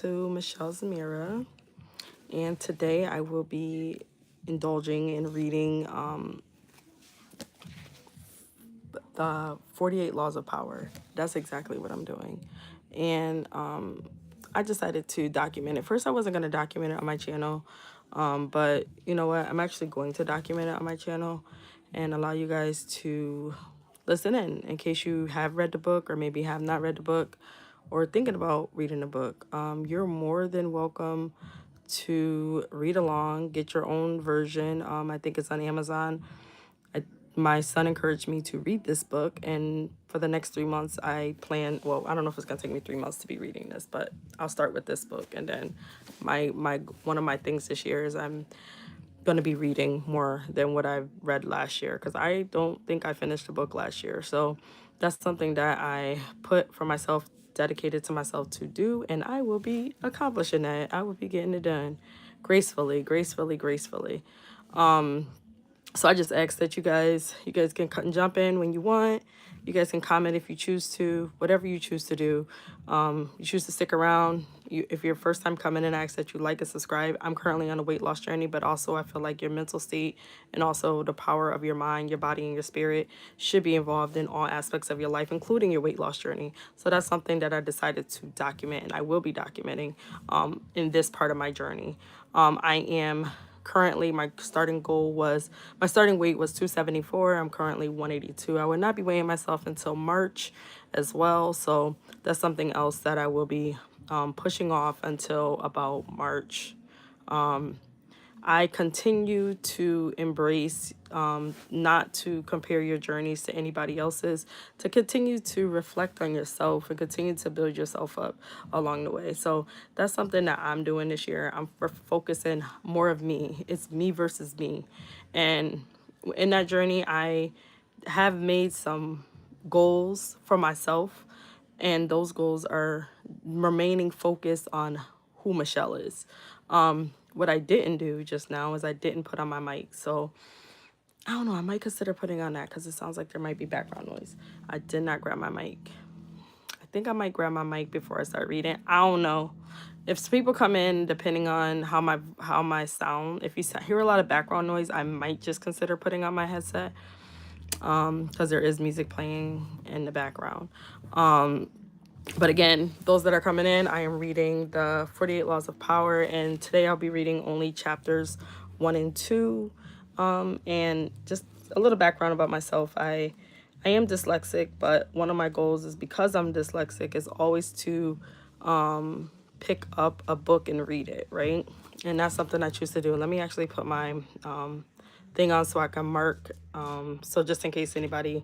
To Michelle Zamira, and today I will be indulging in reading the 48 Laws of Power. That's exactly what I'm doing. And I decided to document it. First, I wasn't going to document it on my channel, but you know what? I'm actually going to document it on my channel and allow you guys to listen in case you have read the book or maybe have not read the book or thinking about reading the book. You're more than welcome to read along, get your own version. I think it's on Amazon. My son encouraged me to read this book, and for the next 3 months I plan, well, I don't know if it's going to take me 3 months to be reading this, but I'll start with this book. And then my one of my things this year is I'm going to be reading more than what I read last year, because I don't think I finished the book last year. So that's something that I put for myself, dedicated to myself to do, and I will be accomplishing that. I will be getting it done gracefully, gracefully, gracefully. So I just ask that you guys can cut and jump in when you want. You guys can comment if you choose to, whatever you choose to do. You choose to stick around. If you're first time coming in, I ask that you like and subscribe. I'm currently on a weight loss journey, but also I feel like your mental state and also the power of your mind, your body, and your spirit should be involved in all aspects of your life, including your weight loss journey. So that's something that I decided to document, and I will be documenting in this part of my journey. I am currently, my starting weight was 274. I'm currently 182. I would not be weighing myself until March as well, so that's something else that I will be pushing off until about March. I continue to embrace not to compare your journeys to anybody else's, to continue to reflect on yourself and continue to build yourself up along the way. So that's something that I'm doing this year. I'm focusing more of me. It's me versus me. And in that journey, I have made some goals for myself, and those goals are remaining focused on who Michelle is. What I didn't do just now is I didn't put on my mic. So I don't know, I might consider putting on that because it sounds like there might be background noise. I did not grab my mic. I think I might grab my mic before I start reading. I don't know. If people come in, depending on how my sound, if you hear a lot of background noise, I might just consider putting on my headset because there is music playing in the background. But again, those that are coming in, I am reading the 48 Laws of Power, and today I'll be reading only chapters 1 and 2. And just a little background about myself. I am dyslexic, but one of my goals is, because I'm dyslexic, is always to pick up a book and read it, right? And that's something I choose to do. Let me actually put my thing on so I can mark. So just in case anybody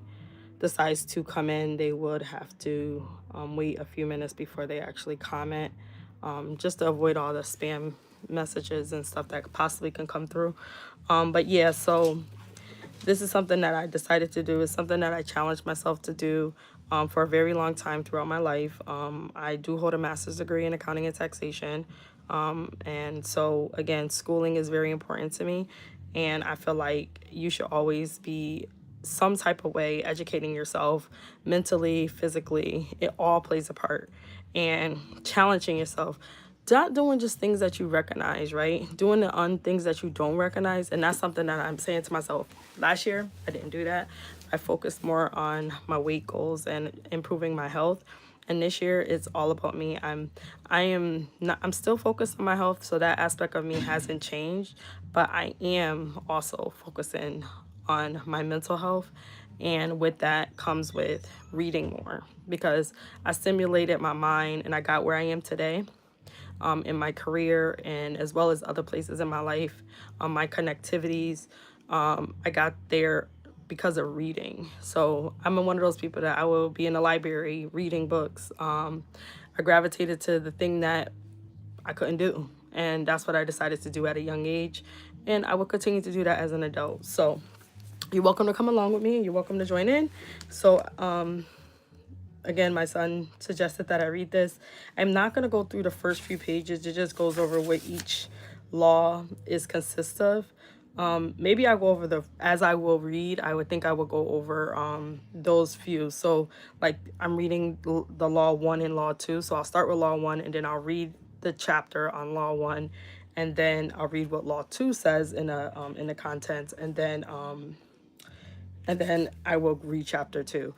decides to come in, they would have to wait a few minutes before they actually comment, just to avoid all the spam messages and stuff that possibly can come through. But yeah, so this is something that I decided to do. It's something that I challenged myself to do for a very long time throughout my life. I do hold a master's degree in accounting and taxation. And so, again, schooling is very important to me. And I feel like you should always be some type of way educating yourself mentally, physically. It all plays a part. And challenging yourself, not doing just things that you recognize, right? Doing the things that you don't recognize. And that's something that I'm saying to myself. Last year, I didn't do that. I focused more on my weight goals and improving my health. And this year, it's all about me. I'm still focused on my health, so that aspect of me hasn't changed. But I am also focusing on my mental health. And with that comes with reading more, because I stimulated my mind and I got where I am today in my career, and as well as other places in my life, my connectivities. I got there because of reading. So I'm one of those people that I will be in the library reading books. I gravitated to the thing that I couldn't do. And that's what I decided to do at a young age. And I will continue to do that as an adult. So you're welcome to come along with me. You're welcome to join in. So again, my son suggested that I read this. I'm not going to go through the first few pages. It just goes over what each law is consist of. Maybe I go over as I will read, I would think I would go over those few. So like I'm reading the law 1 and law 2. So I'll start with law 1 and then I'll read the chapter on Law 1, and then I'll read what Law 2 says in the contents, and then I will read chapter 2.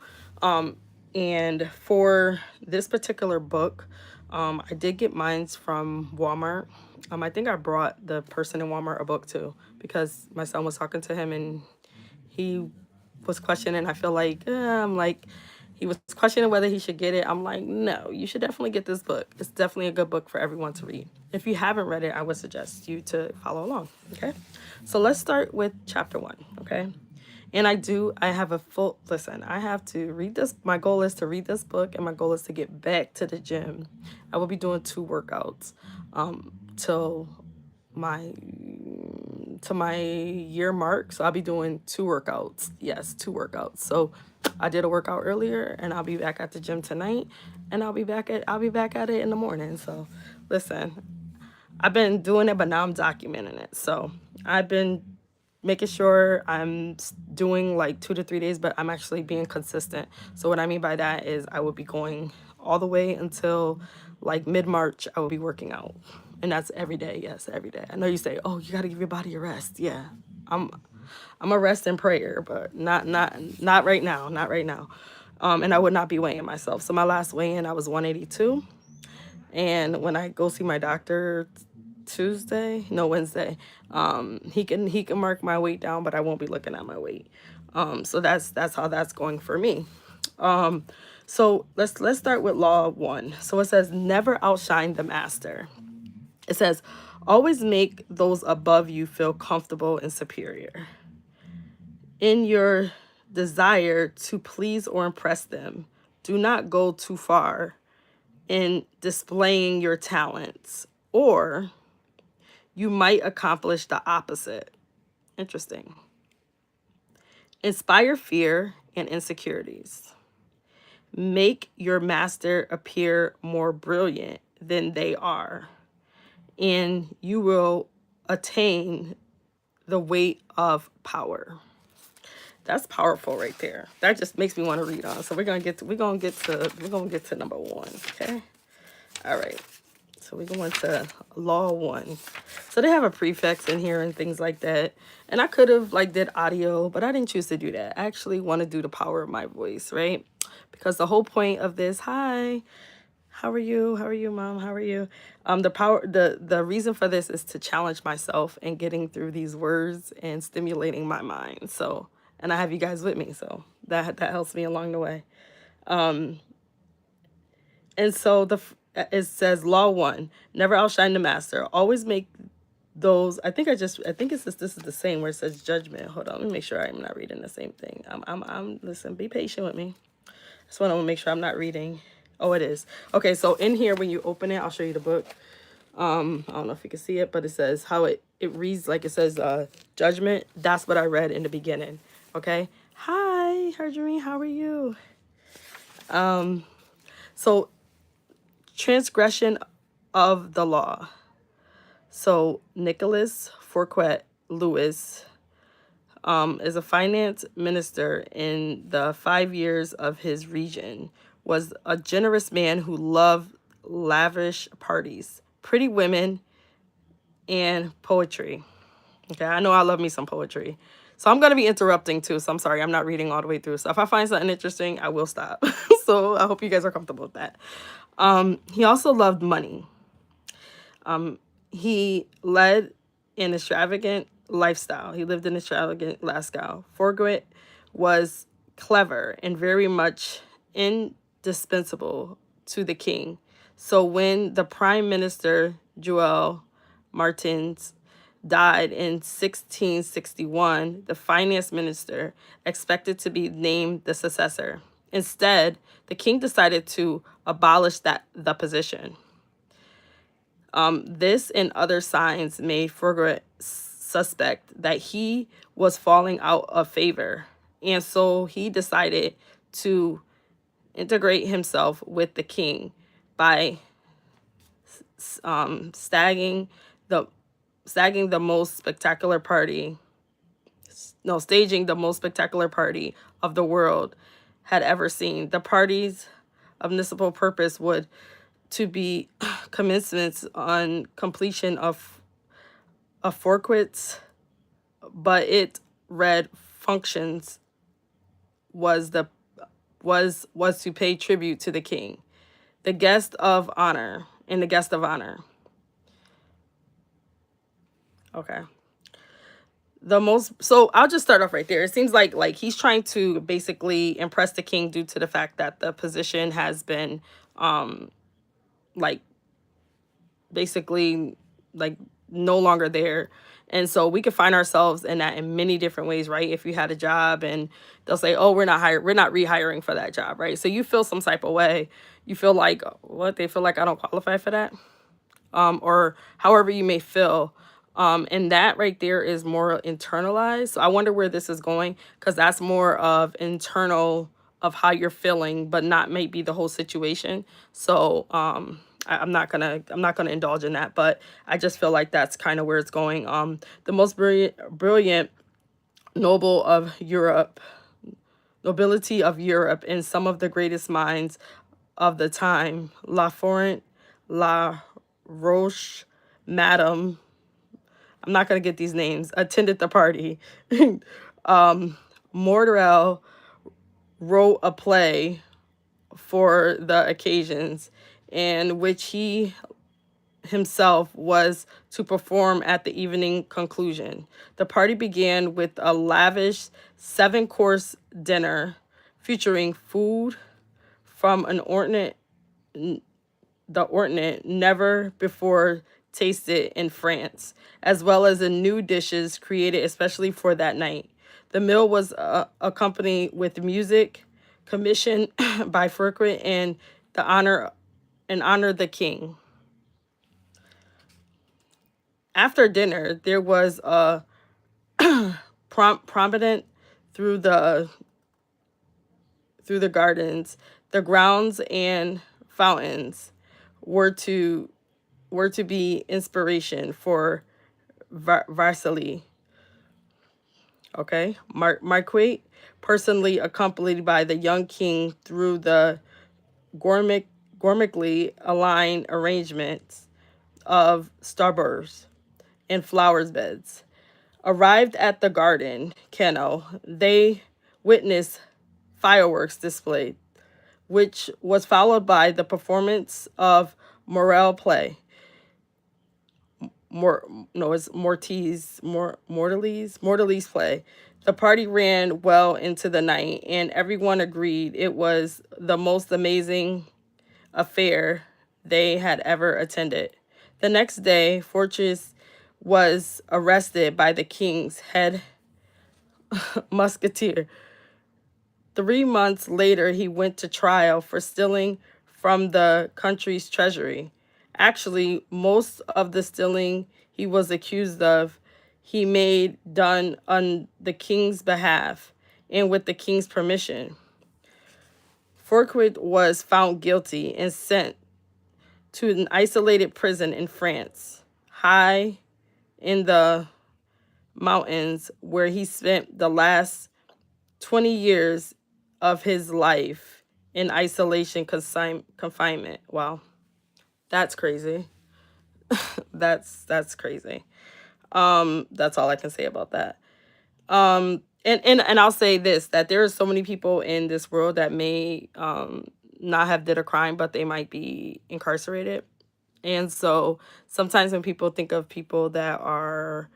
And for this particular book, I did get mine from Walmart. I think I brought the person in Walmart a book too, because my son was talking to him and he was questioning. I feel like, he was questioning whether he should get it. I'm like, no, you should definitely get this book. It's definitely a good book for everyone to read. If you haven't read it, I would suggest you to follow along, okay? So let's start with chapter 1, okay? And I have a full, listen, I have to read this. My goal is to read this book, and my goal is to get back to the gym. I will be doing 2 workouts till my year mark. So I'll be doing 2 workouts. Yes, 2 workouts. So I did a workout earlier, and I'll be back at the gym tonight, and I'll be back at it in the morning. So listen, I've been doing it, but now I'm documenting it. So I've been making sure I'm doing like 2 to 3 days, but I'm actually being consistent. So what I mean by that is I will be going all the way until like mid-March. I will be working out, and that's every day. Yes, every day. I know you say, oh, you got to give your body a rest. Yeah, I'm a rest in prayer, but not right now. Not right now. And I would not be weighing myself. So my last weigh-in, I was 182. And when I go see my doctor Wednesday, he can mark my weight down, but I won't be looking at my weight. So that's how that's going for me. So let's start with Law 1. So it says, never outshine the master. It says, always make those above you feel comfortable and superior. In your desire to please or impress them, do not go too far in displaying your talents, or you might accomplish the opposite. Interesting. Inspire fear and insecurities. Make your master appear more brilliant than they are, and you will attain the weight of power. That's powerful right there. That just makes me want to read on. So we're gonna get to number 1. Okay. All right. So we're going to Law 1. So they have a prefix in here and things like that. And I could have did audio, but I didn't choose to do that. I actually want to do the power of my voice, right? Because the whole point of this, hi, how are you? How are you, Mom? How are you? The reason for this is to challenge myself in getting through these words and stimulating my mind. So, and I have you guys with me, so that helps me along the way. And so it says Law 1, never outshine the master. Always make those. I think this is the same where it says judgment. Hold on, let me make sure I'm not reading the same thing. Listen, be patient with me. Just want to make sure I'm not reading. Oh, it is. Okay, so in here, when you open it, I'll show you the book. I don't know if you can see it, but it says how it reads, like it says judgment. That's what I read in the beginning. Okay. Hi, Harjorie, how are you? So transgression of the law. So Nicholas Fourquet Lewis is a finance minister in the 5 years of his region, was a generous man who loved lavish parties, pretty women, and poetry. Okay, I know I love me some poetry. So I'm going to be interrupting too, so I'm sorry, I'm not reading all the way through. So if I find something interesting, I will stop. So I hope you guys are comfortable with that. He also loved money. He led an extravagant lifestyle. He lived an extravagant lifestyle. Fourquet was clever and very much indispensable to the king. So when the Prime Minister Joël Martins died in 1661, the finance minister expected to be named the successor. Instead, the king decided to abolish the position. This and other signs made Fourquet suspect that he was falling out of favor, and so he decided to integrate himself with the king by staging the most spectacular party of the world had ever seen. The party's municipal purpose would to be commencements on completion of forquets, but it read functions was the was to pay tribute to the king, the guest of honor, and the guest of honor. Okay. So I'll just start off right there. It seems like he's trying to basically impress the king due to the fact that the position has been like basically like no longer there. And so we could find ourselves in that in many different ways, right? If you had a job and they'll say, oh, we're not rehiring for that job, right? So you feel some type of way. You feel like, what? They feel like I don't qualify for that? Or however you may feel. And that right there is more internalized. So I wonder where this is going, because that's more of internal of how you're feeling, but not maybe the whole situation. So I'm not gonna indulge in that, but I just feel like that's kind of where it's going. The most brilliant noble of Europe, nobility of Europe, and some of the greatest minds of the time, La Forent, La Roche, Madame, I'm not gonna get these names, attended the party. Mortarel wrote a play for the occasions, in which he himself was to perform at the evening conclusion. The party began with a lavish 7-course dinner featuring food from an ordinate never before tasted in France, as well as the new dishes created especially for that night. The meal was accompanied with music commissioned by Fouquet and honor the king. After dinner, there was a promenade through the gardens. The grounds and fountains were to be inspiration for Vasily. Okay, Marquis, personally accompanied by the young king through the gourmetly aligned arrangements of starbursts and flowers beds. Arrived at the garden kennel, they witnessed fireworks displayed, which was followed by the performance of Morel play. It's Mortale's play. The party ran well into the night, and everyone agreed it was the most amazing affair they had ever attended. The next day, Fortress was arrested by the king's head musketeer. 3 months later, he went to trial for stealing from the country's treasury. Actually, most of the stealing he was accused of, he made done on the king's behalf and with the king's permission. Fouquet was found guilty and sent to an isolated prison in France, high in the mountains, where he spent the last 20 years of his life in isolation confinement. Wow, that's crazy. That's crazy. That's all I can say about that. And I'll say this, that there are so many people in this world that may not have did a crime, but they might be incarcerated. And so sometimes when people think of people that are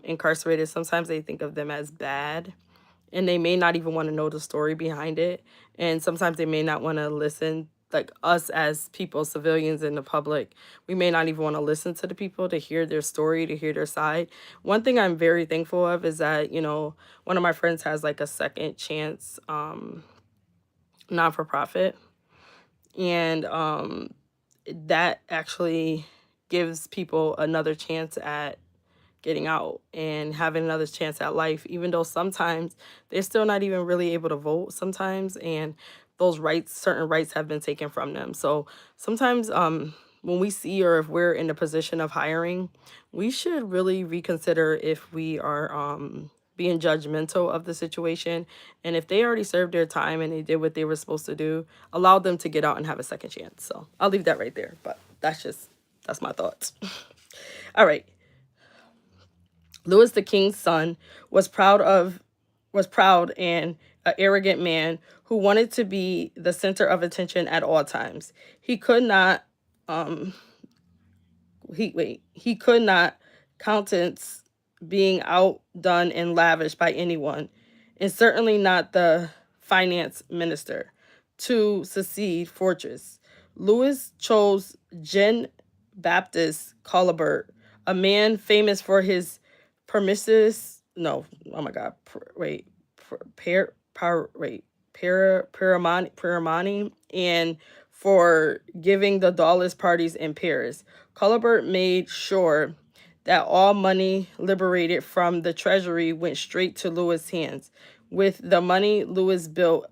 incarcerated, sometimes they think of them as bad, and they may not even want to know the story behind it. And sometimes they may not want to listen, like us as people, civilians in the public, we may not even want to listen to the people to hear their story, to hear their side. One thing I'm very thankful of is that, one of my friends has like a second chance non-for-profit. And that actually gives people another chance at getting out and having another chance at life, even though sometimes they're still not even really able to vote sometimes, and those rights, certain rights, have been taken from them. So sometimes when we see, or if we're in a position of hiring, we should really reconsider if we are being judgmental of the situation. And if they already served their time and they did what they were supposed to do, allow them to get out and have a second chance. So I'll leave that right there. But that's my thoughts. All right. Louis the King's son was proud and an arrogant man who wanted to be the center of attention at all times. He could not he could not countenance being outdone and lavished by anyone, and certainly not the finance minister, to succeed Fortress. Louis chose Jean Baptiste Colbert, a man famous for his permissus no oh my god wait per, par, wait Paramani and for giving the dollars parties in Paris. Colbert made sure that all money liberated from the treasury went straight to Louis' hands. With the money, Louis built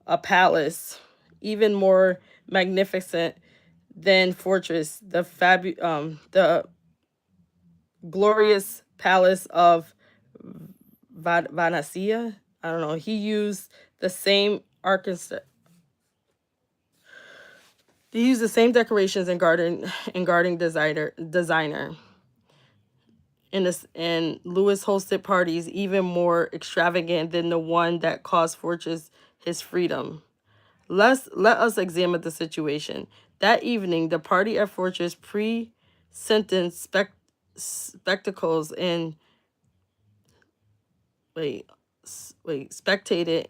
a palace even more magnificent than Fortress, the glorious palace of Vanacia. I don't know. He used the same architect. He used the same decorations and garden designer. And Louis hosted parties even more extravagant than the one that cost Fortress his freedom. Let us examine the situation. That evening, the party at Fortress pre-sentence spectacles and spectated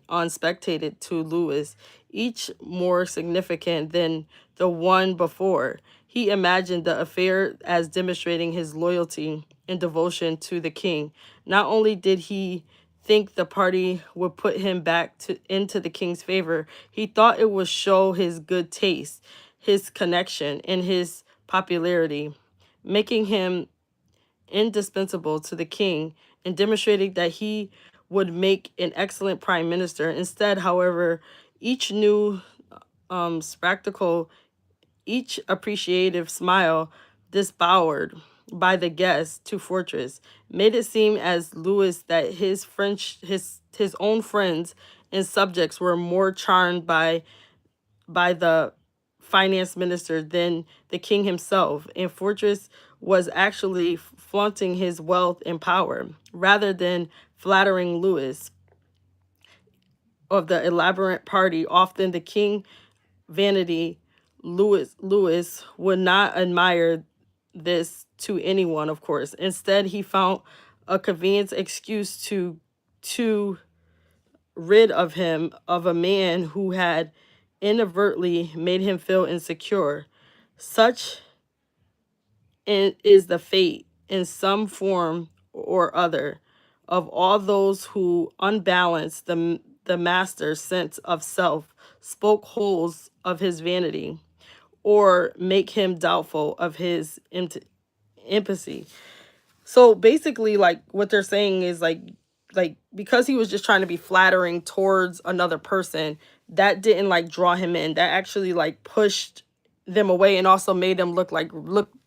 to Louis, each more significant than the one before. He imagined the affair as demonstrating his loyalty and devotion to the king. Not only did he think the party would put him back into the king's favor, he thought it would show his good taste, his connection, and his popularity, making him indispensable to the king and demonstrating that he would make an excellent prime minister. Instead, however, each new spectacle, each appreciative smile disbowered by the guests to Fortress made it seem as Louis that his own friends and subjects were more charmed by the finance minister than the king himself, and Fortress was actually flaunting his wealth and power rather than flattering Louis of the elaborate party. Often the king vanity, Louis would not admire this to anyone, of course. Instead, he found a convenient excuse to rid of him of a man who had inadvertently made him feel insecure. Such is the fate, in some form or other, of all those who unbalance the master's sense of self, spoke holes of his vanity, or make him doubtful of his empathy. So basically, like, what they're saying is like because he was just trying to be flattering towards another person, that didn't like draw him in. That actually like pushed them away and also made them look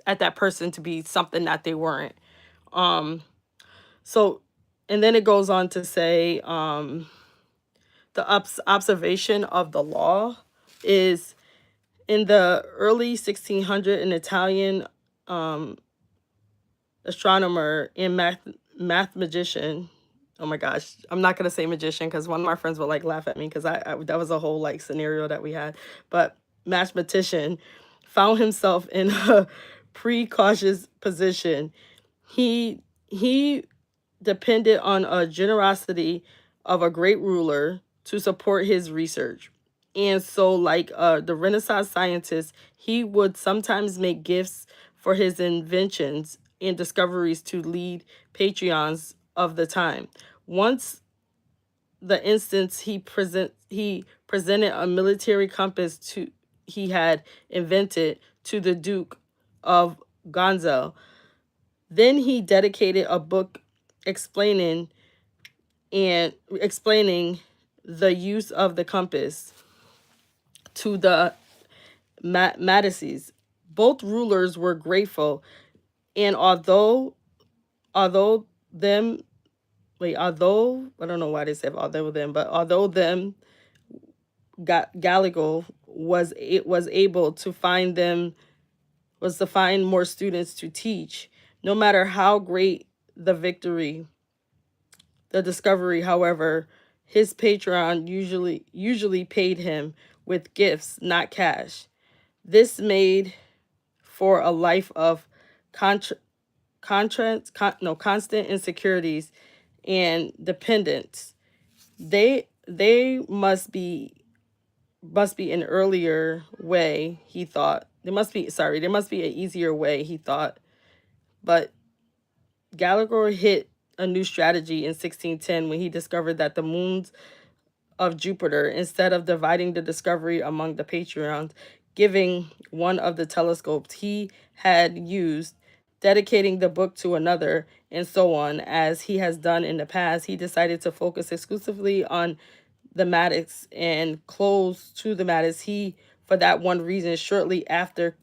at that person to be something that they weren't. So, and then it goes on to say, the observation of the law is in the early 1600s, an Italian astronomer and mathematician. Oh my gosh, I'm not gonna say magician because one of my friends would like laugh at me because I that was a whole like scenario that we had. But mathematician found himself in a precautious position. He depended on a generosity of a great ruler to support his research. And so, like the Renaissance scientist, he would sometimes make gifts for his inventions and discoveries to lead patrons of the time. Once the instance he presented a military compass he had invented to the Duke of Gonzel. Then he dedicated a book explaining the use of the compass to the Medicis. Both rulers were grateful, and although them wait, although, I don't know why they said although them, but although them, Gallego was able to find them, was to find more students to teach. No matter how great the victory, the discovery, however, his patron usually paid him with gifts, not cash. This made for a life of contra, constant insecurities and dependence. They must be an earlier way, he thought. There must be an easier way, he thought. But Gallagher hit a new strategy in 1610 when he discovered that the moons of Jupiter, instead of dividing the discovery among the patrons, giving one of the telescopes he had used, dedicating the book to another, and so on, as he has done in the past, he decided to focus exclusively on the Maddox and close to the Maddox. He, for that one reason, shortly after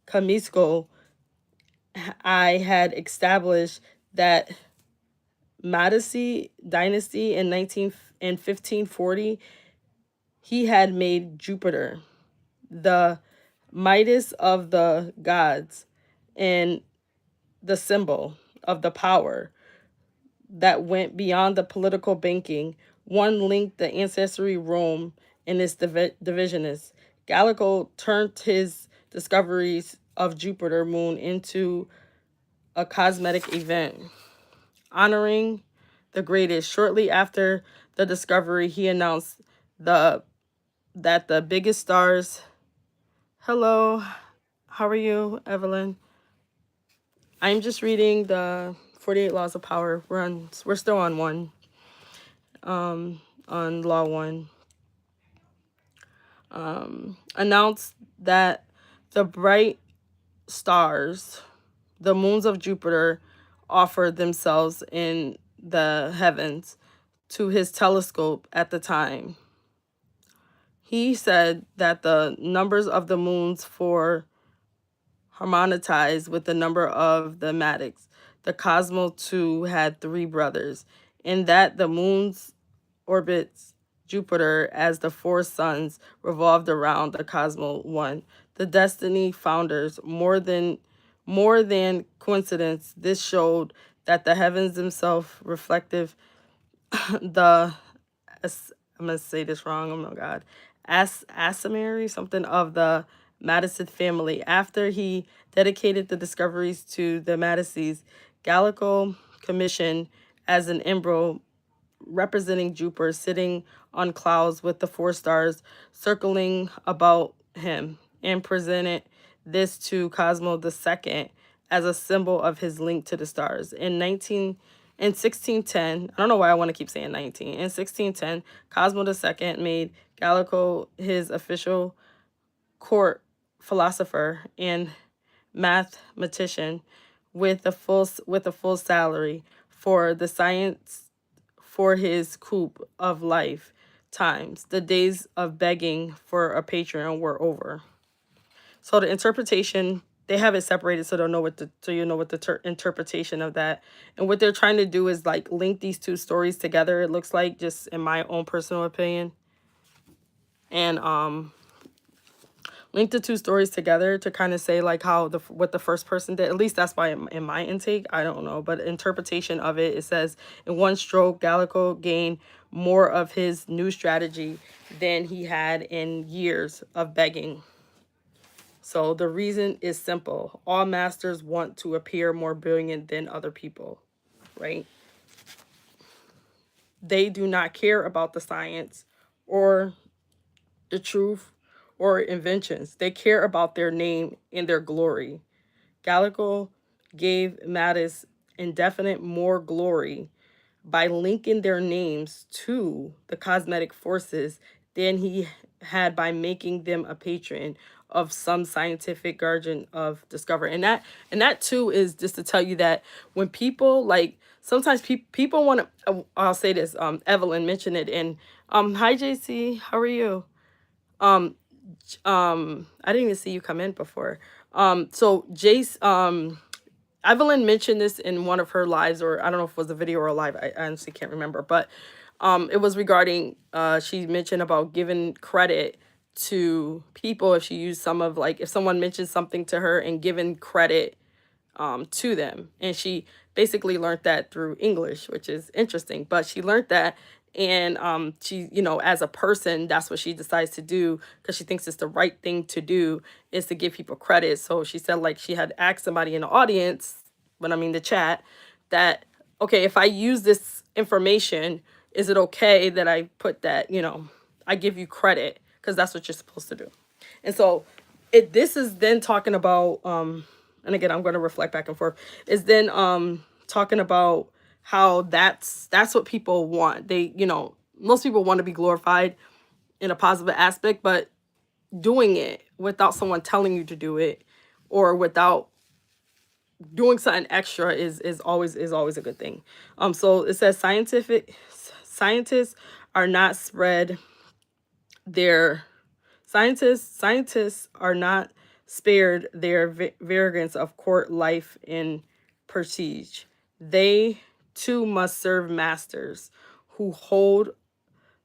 Camisco, I had established that Medici dynasty in 1540. He had made Jupiter the Midas of the gods and the symbol of the power that went beyond the political banking. One linked the ancestry Rome and its divisionists. Gallico turned his discoveries of Jupiter moon into a cosmetic event, honoring the greatest. Shortly after the discovery, he announced the that the biggest stars. Hello, how are you, Evelyn? I'm just reading the 48 Laws of Power. We're still on one, on Law 1. Announced that the bright stars, the moons of Jupiter, offered themselves in the heavens to his telescope at the time. He said that the numbers of the moons for harmonized with the number of the Maddox. The Cosmo too had 3 brothers, and that the moon's orbits Jupiter as the 4 suns revolved around the Cosmo 1. The Destiny founders, more than coincidence, this showed that the heavens themselves reflective the, I'm gonna say this wrong, oh my god, Asimary, something of the Madison family. After he dedicated the discoveries to the Madisons, Gallico commissioned as an embryo representing Jupiter sitting on clouds with the 4 stars circling about him, and presented this to Cosmo II as a symbol of his link to the stars. In 1610, I don't know why I want to keep saying 19. In 1610, Cosmo II made Gallico his official court philosopher and mathematician with a full salary for the science for his coup of life times. The days of begging for a patron were over. So the interpretation, they have it separated so they'll know what the so you know what the interpretation of that. And what they're trying to do is like link these 2 stories together, it looks like, just in my own personal opinion. And link the 2 stories together to kind of say like how what the first person did. At least that's why in my intake, I don't know, but interpretation of it, it says in one stroke Gallico gained more of his new strategy than he had in years of begging. So the reason is simple. All masters want to appear more brilliant than other people, right? They do not care about the science or the truth or inventions. They care about their name and their glory. Gallico gave Mattis indefinite more glory by linking their names to the cosmetic forces than he had by making them a patron of some scientific guardian of discovery. And that too is just to tell you that when people like sometimes people want to I'll say this, Evelyn mentioned it, and hi JC, how are you? um I didn't even see you come in before. So Jace, Evelyn mentioned this in one of her lives, or I don't know if it was a video or a live. I honestly can't remember, but it was regarding she mentioned about giving credit to people if she used some of, like, if someone mentioned something to her and giving credit to them. And she basically learned that through English, which is interesting. But she learned that, and she, you know, as a person, that's what she decides to do because she thinks it's the right thing to do, is to give people credit. So she said, like, she had asked somebody in the audience, but I mean the chat, that, okay, if I use this information, is it okay that I put that, you know, I give you credit, because that's what you're supposed to do. And so this is then talking about and again, I'm going to reflect back and forth, is then talking about how that's what people want. They, you know, most people want to be glorified in a positive aspect, but doing it without someone telling you to do it, or without doing something extra, is always a good thing. So it says scientists are not spread their scientists are not spared their variance of court life and prestige. They too must serve masters who hold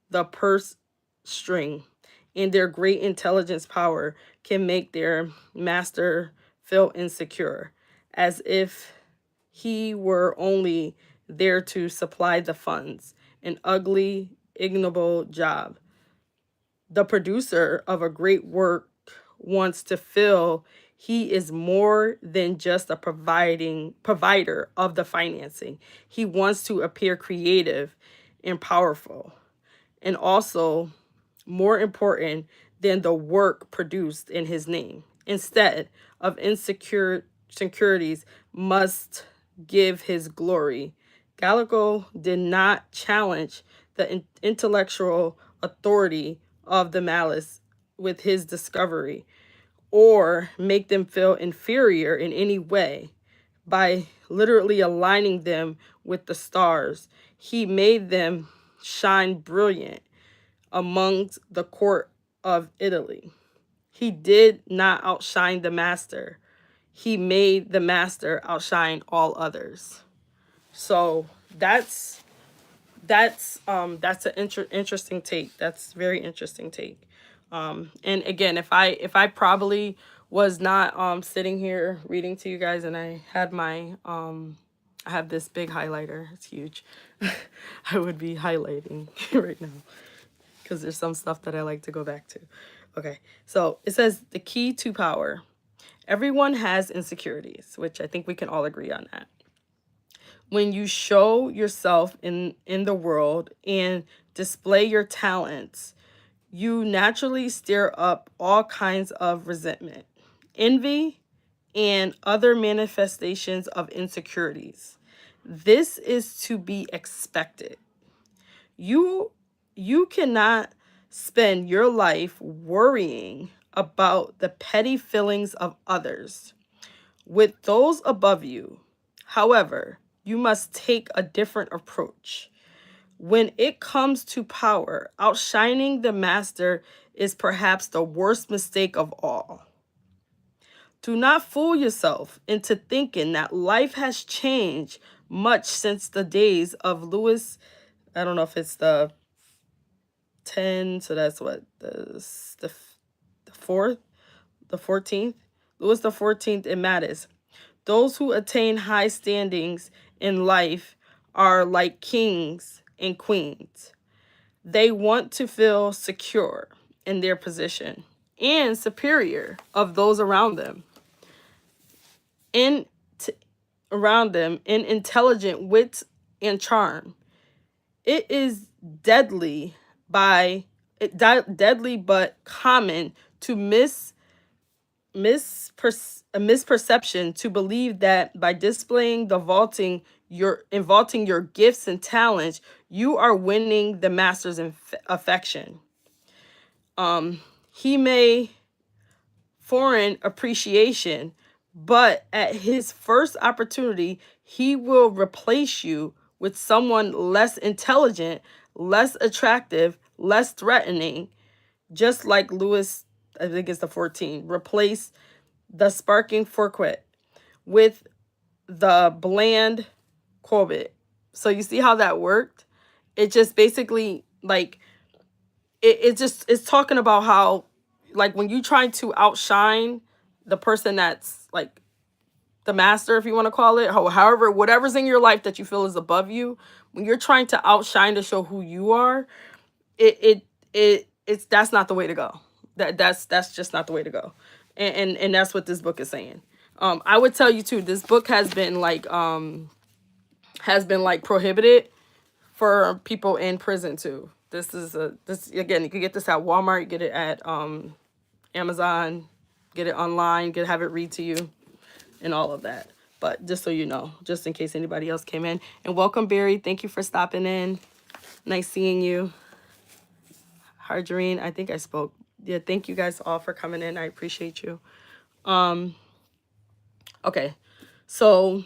the purse string, and their great intelligence power can make their master feel insecure, as if he were only there to supply the funds. An ugly, ignoble job. The producer of a great work wants to feel he is more than just a provider of the financing. He wants to appear creative and powerful, and also more important than the work produced in his name. Instead of insecurities must give his glory. Gallico did not challenge the intellectual authority of the malice with his discovery, or make them feel inferior in any way by literally aligning them with the stars. He made them shine brilliant amongst the court of Italy. He did not outshine the master. He made the master outshine all others. So that's an interesting take. That's very interesting take. And again, if I probably was not sitting here reading to you guys, and I had my I have this big highlighter, it's huge. I would be highlighting right now, because there's some stuff that I like to go back to. Okay, so it says the key to power. Everyone has insecurities, which I think we can all agree on that. When you show yourself in the world and display your talents, you naturally stir up all kinds of resentment, envy, and other manifestations of insecurities. This is to be expected. You cannot spend your life worrying about the petty feelings of others with those above you. However, you must take a different approach. When it comes to power, outshining the master is perhaps the worst mistake of all. Do not fool yourself into thinking that life has changed much since the days of Louis. I don't know if it's the 10, so that's what, the 4th, the 14th, Louis the 14th in Mattis. Those who attain high standings in life are like kings and queens. They want to feel secure in their position and superior of those around them. In intelligent wit and charm. It is deadly but common to misperception to believe that by displaying vaulting your gifts and talents, you are winning the master's affection. He may foreign appreciation, but at his first opportunity, he will replace you with someone less intelligent, less attractive, less threatening, just like Louis, I think it's the 14, replace the sparking Fouquet with the bland Corbett. So you see how that worked? It just basically like it's talking about how like when you try to outshine the person that's like the master, if you want to call it, however, whatever's in your life that you feel is above you, when you're trying to outshine to show who you are, it's that's not the way to go. That's just not the way to go. And that's what this book is saying. I would tell you too, this book has been like prohibited for people in prison too. This again, you can get this at Walmart, you get it at Amazon, get it online, have it read to you and all of that. But just so you know, just in case anybody else came in. And welcome, Barry. Thank you for stopping in. Nice seeing you. Harjarine, I think I spoke. Yeah, thank you guys all for coming in. I appreciate you. Okay, so,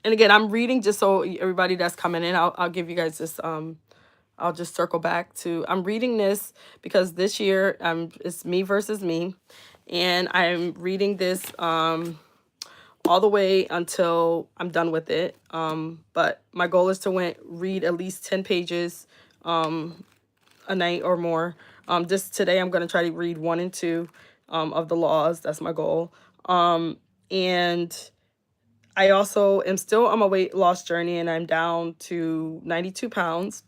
and again, I'm reading just so everybody that's coming in, I'll give you guys this, I'll just circle back to, I'm reading this because this year, it's me versus me. And I'm reading this, all the way until I'm done with it. But my goal is to read at least 10 pages a night or more. Just today I'm going to try to read 1 and 2 of the laws. That's my goal. And I also am still on my weight loss journey, and I'm down to 92 pounds.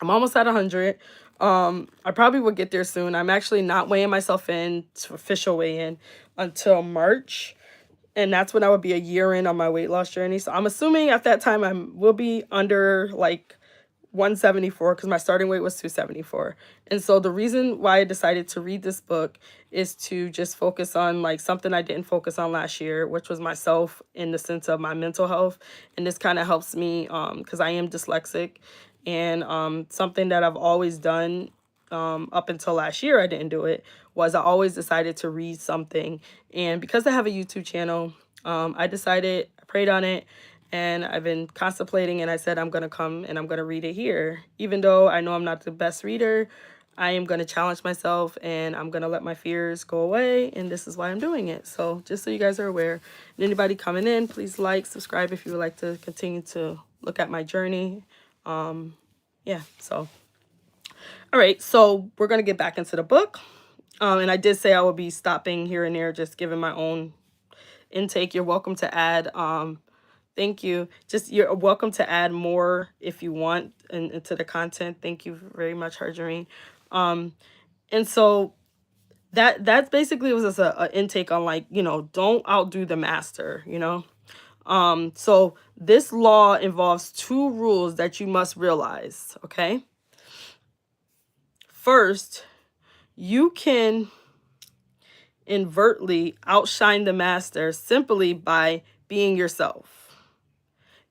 I'm almost at 100. I probably will get there soon. I'm actually not weighing myself in to official weigh-in until March. And that's when I would be a year in on my weight loss journey. So I'm assuming at that time I will be under like 174 because my starting weight was 274. And so the reason why I decided to read this book is to just focus on like something I didn't focus on last year, which was myself in the sense of my mental health. And this kind of helps me because I am dyslexic, and something that I've always done up until last year, I didn't do it, was I always decided to read something. And because I have a YouTube channel, I prayed on it, and I've been contemplating, and I said I'm going to come and I'm going to read it here. Even though I know I'm not the best reader, I am going to challenge myself, and I'm going to let my fears go away, and this is why I'm doing it. So just so you guys are aware, and anybody coming in, please like, subscribe if you would like to continue to look at my journey. Yeah, so all right, so we're going to get back into the book. And I did say I will be stopping here and there, just giving my own intake. You're welcome to add, thank you. You're welcome to add more if you want into the content. Thank you very much, Harjarine. And so that basically was just a intake on, like, don't outdo the master, So this law involves 2 rules that you must realize, okay? First, you can overtly outshine the master simply by being yourself.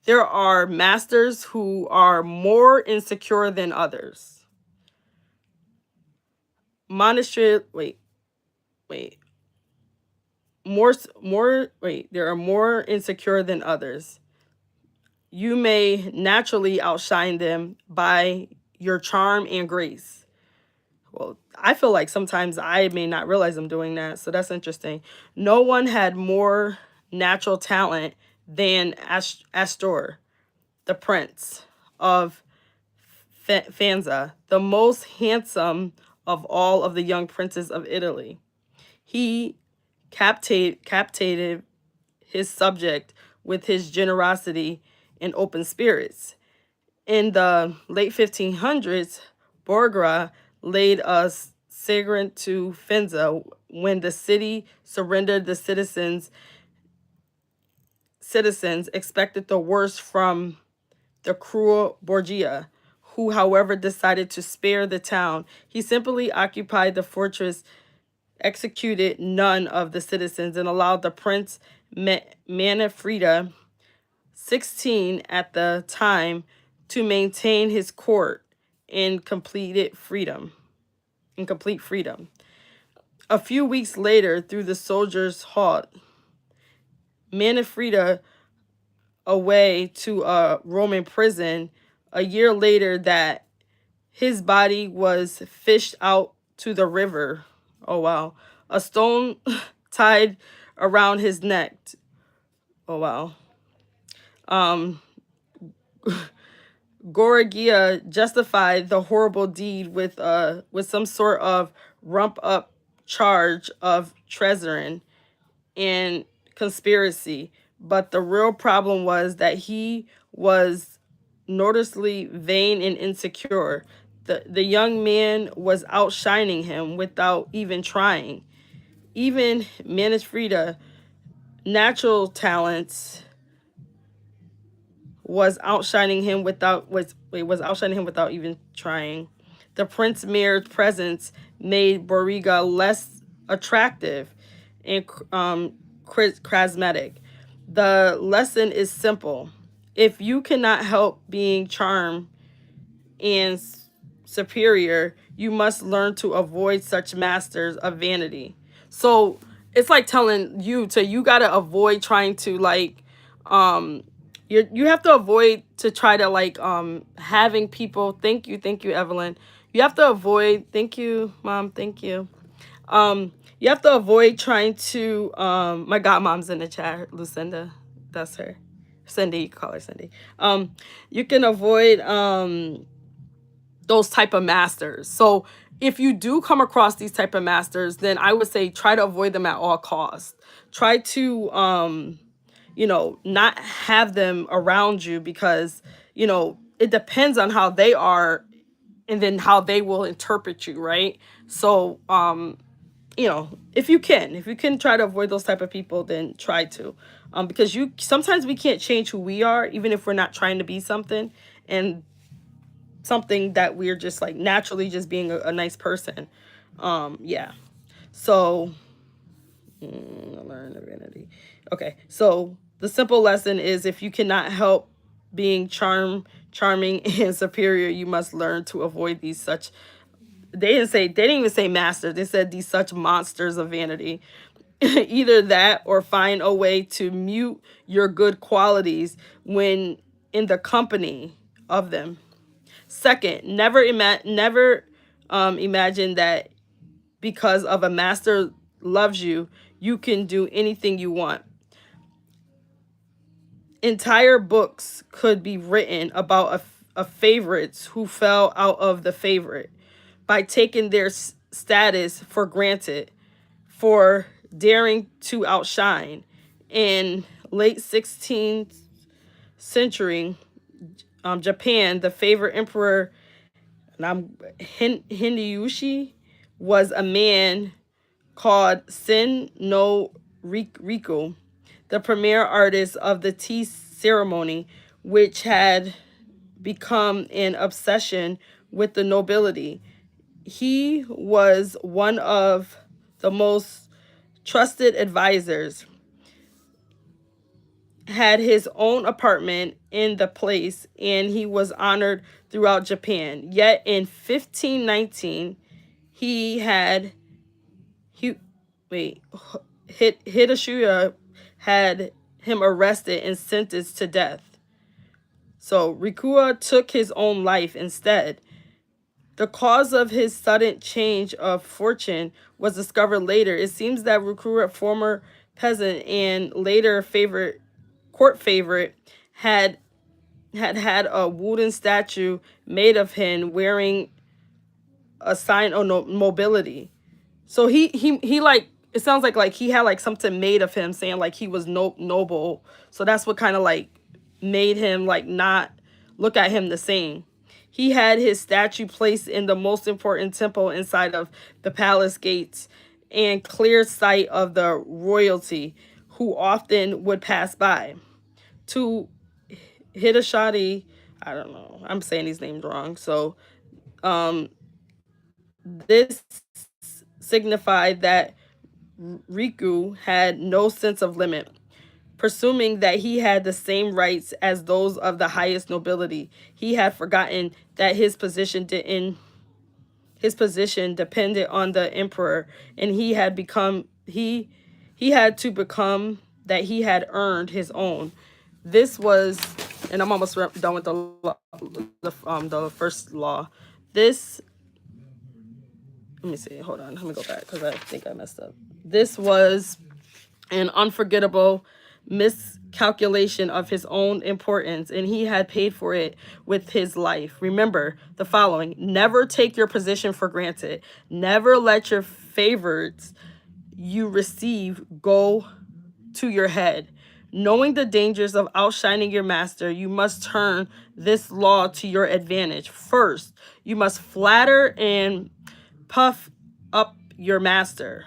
There are masters who are more insecure than others. There are more insecure than others. You may naturally outshine them by your charm and grace. Well, I feel like sometimes I may not realize I'm doing that, so that's interesting. No one had more natural talent than Astor, the prince of Faenza, the most handsome of all of the young princes of Italy. He captivated his subject with his generosity and open spirits. In the late 1500s, Borgia laid a siege to Faenza when the city surrendered. The citizens expected the worst from the cruel Borgia, who, however, decided to spare the town. He simply occupied the fortress, executed none of the citizens, and allowed the Prince Manfreda, 16 at the time, to maintain his court in complete freedom. A few weeks later, through the soldiers' halt, Manfreda away to a Roman prison. A year later, that his body was fished out to the river. Oh wow! A stone tied around his neck. oh wow. Um, Goragia justified the horrible deed with some sort of rump up charge of treason and conspiracy, but the real problem was that he was noticeably vain and insecure. The young man was outshining him without even trying. Even Manfreda, natural talents, was outshining him without even trying. The Prince Mayor's presence made Boriga less attractive and charismatic. The lesson is simple: if you cannot help being charmed and superior, you must learn to avoid such masters of vanity. So it's like telling you to, you gotta avoid trying to like you have to avoid to try to like having people, thank you Evelyn, you have to avoid, thank you mom, thank you, you have to avoid trying to my godmom's in the chat, Lucinda, that's her, Cindy, you can call her Cindy. You can avoid those type of masters. So if you do come across these type of masters, then I would say try to avoid them at all costs. Try to you know, not have them around you, because you know it depends on how they are and then how they will interpret you, right? So you know, if you can try to avoid those type of people, then try to, because you sometimes we can't change who we are, even if we're not trying to be something, and something that we're just like naturally just being a nice person. Yeah. So learn divinity. Okay, so the simple lesson is, if you cannot help being charming and superior, you must learn to avoid these such, they didn't even say masters, they said these such monsters of vanity. Either that or find a way to mute your good qualities when in the company of them. Second, never imagine that because of a master loves you, you can do anything you want. Entire books could be written about a favorites who fell out of the favorite by taking their status for granted, for daring to outshine. In late 16th century Japan, the favorite emperor Hideyoshi was a man called Sen no Riku, the premier artist of the tea ceremony, which had become an obsession with the nobility. He was one of the most trusted advisors, had his own apartment in the place, and he was honored throughout Japan. Yet in 1519, Hideshira had him arrested and sentenced to death. So Rikuwa took his own life instead. The cause of his sudden change of fortune was discovered later. It seems that Rikuwa, former peasant and later court favorite, had a wooden statue made of him wearing a sign of nobility. So he like, it sounds like he had like something made of him saying like he was noble. So that's what kind of like made him like not look at him the same. He had his statue placed in the most important temple inside of the palace gates, and clear sight of the royalty who often would pass by. To Hideshari, I don't know, I'm saying these names wrong. So this signified that Riku had no sense of limit, presuming that he had the same rights as those of the highest nobility. He had forgotten that his position depended on the emperor, and he had to become that he had earned his own. This was, and I'm almost done with the first law. This, let me see, hold on, let me go back because I think I messed up. This was an unforgettable miscalculation of his own importance, and he had paid for it with his life. Remember the following: never take your position for granted. Never let your favorites you receive go to your head. Knowing the dangers of outshining your master, you must turn this law to your advantage. First, you must flatter and puff up your master.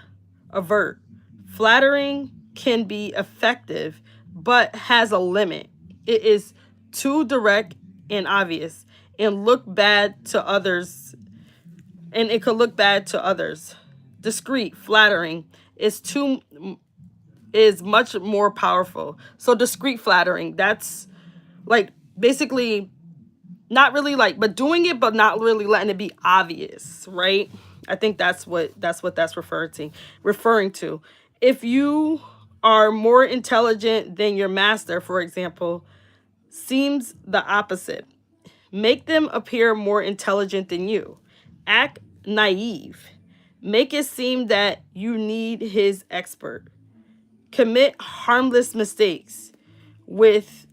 Avert. Flattering can be effective, but has a limit. It is too direct and obvious, and look bad to others, and it could look bad to others. Discreet flattering is much more powerful. So discreet flattering, that's like basically not really like, but doing it, but not really letting it be obvious, right? I think that's what that's referring to. If you are more intelligent than your master, for example, seems the opposite. Make them appear more intelligent than you. Act naive. Make it seem that you need his expert. Commit harmless mistakes with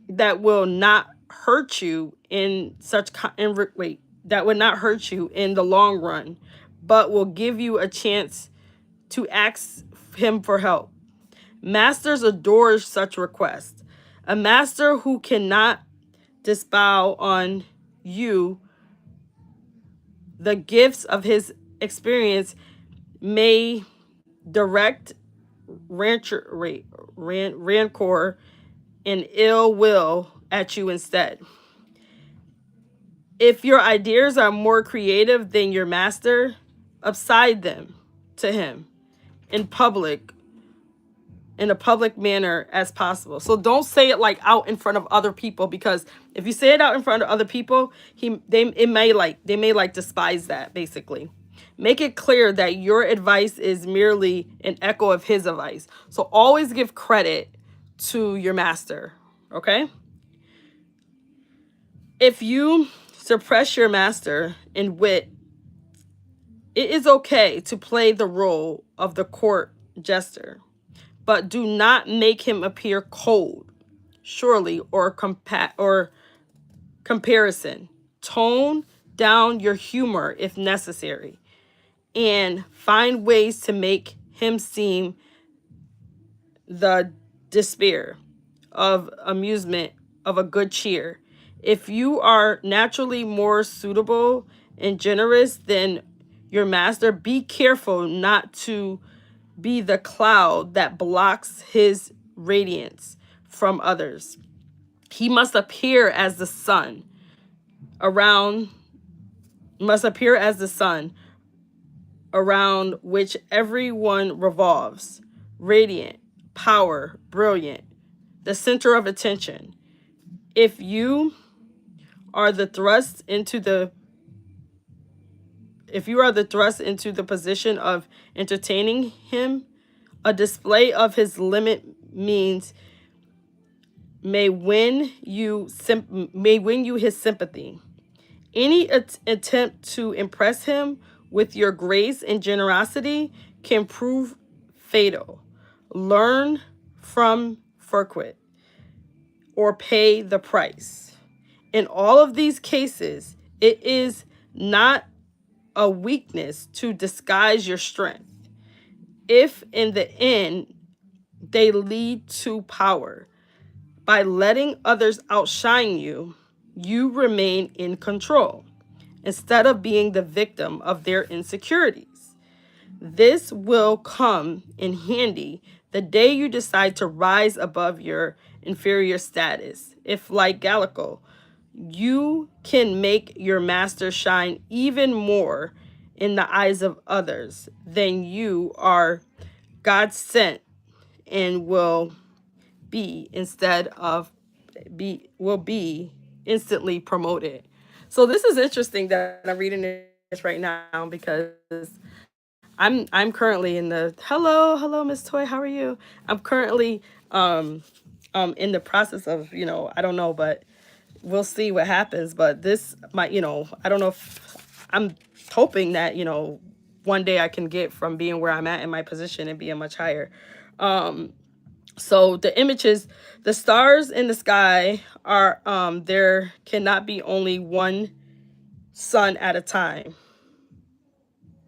that will not hurt you in that would not hurt you in the long run, but will give you a chance to ask him for help. Masters adore such requests. A master who cannot disbow on you the gifts of his experience may direct rancor and ill will at you instead. If your ideas are more creative than your master, upside them to him in a public manner as possible. So don't say it like out in front of other people, because if you say it out in front of other people, they may despise that. Basically, make it clear that your advice is merely an echo of his advice. So always give credit to your master, okay? If you suppress your master in wit, it is okay to play the role of the court jester, but do not make him appear cold, surely, or comparison. Tone down your humor if necessary, and find ways to make him seem the despair of amusement of a good cheer. If you are naturally more suitable and generous than your master, be careful not to be the cloud that blocks his radiance from others. He must appear as the sun around which everyone revolves, radiant, power, brilliant, the center of attention. If you are the thrust into the position of entertaining him, a display of his limit means may win you his sympathy. Any attempt to impress him with your grace and generosity can prove fatal. Learn from Furquet or pay the price. In all of these cases, it is not a weakness to disguise your strength. If in the end they lead to power, by letting others outshine you, you remain in control instead of being the victim of their insecurities. This will come in handy the day you decide to rise above your inferior status. If, like Gallico, you can make your master shine even more in the eyes of others, then you are God sent and will be instantly promoted. So this is interesting that I'm reading this right now, because I'm currently in the hello Miss Toy, how are you? I'm currently in the process of, I don't know, but we'll see what happens. But this might, I don't know if I'm hoping that, one day I can get from being where I'm at in my position and being much higher. So the images, the stars in the sky are, there cannot be only one sun at a time.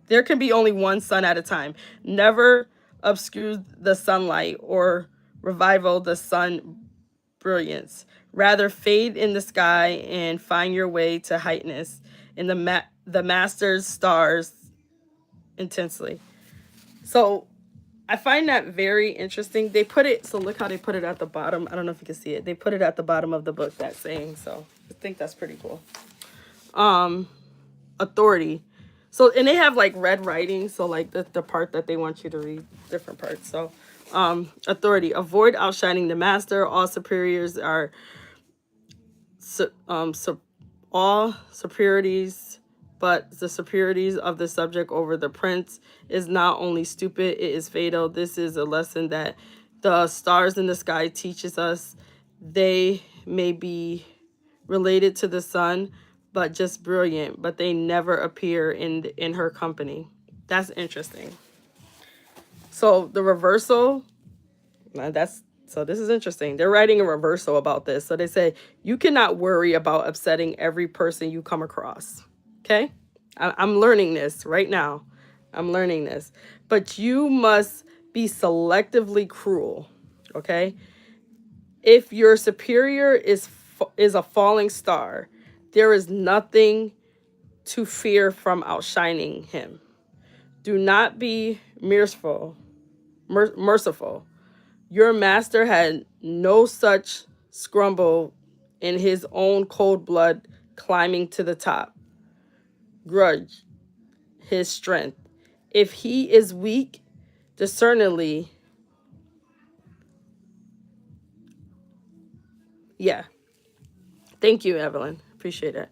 There can be only one sun at a time. Never obscure the sunlight or revival the sun brilliance. Rather fade in the sky and find your way to heightness in the master's stars intensely. So I find that very interesting. They put it, so look how they put it at the bottom. I don't know if you can see it. They put it at the bottom of the book, that saying. So I think that's pretty cool. Authority. So, and they have like red writing. So like the part that they want you to read, different parts. So authority. Avoid outshining the master. All superiors are, all superiorities, but the superiorities of the subject over the prince is not only stupid, it is fatal. This is a lesson that the stars in the sky teaches us. They may be related to the sun, but just brilliant, but they never appear in her company. That's interesting. So the reversal, so this is interesting. They're writing a reversal about this. So they say, you cannot worry about upsetting every person you come across. Okay? I'm learning this right now. I'm learning this. But you must be selectively cruel. Okay? If your superior is a falling star, there is nothing to fear from outshining him. Do not be merciful. Your master had no such scrumble in his own cold blood climbing to the top. Grudge his strength. If he is weak, discerningly, yeah. Thank you, Evelyn. Appreciate it.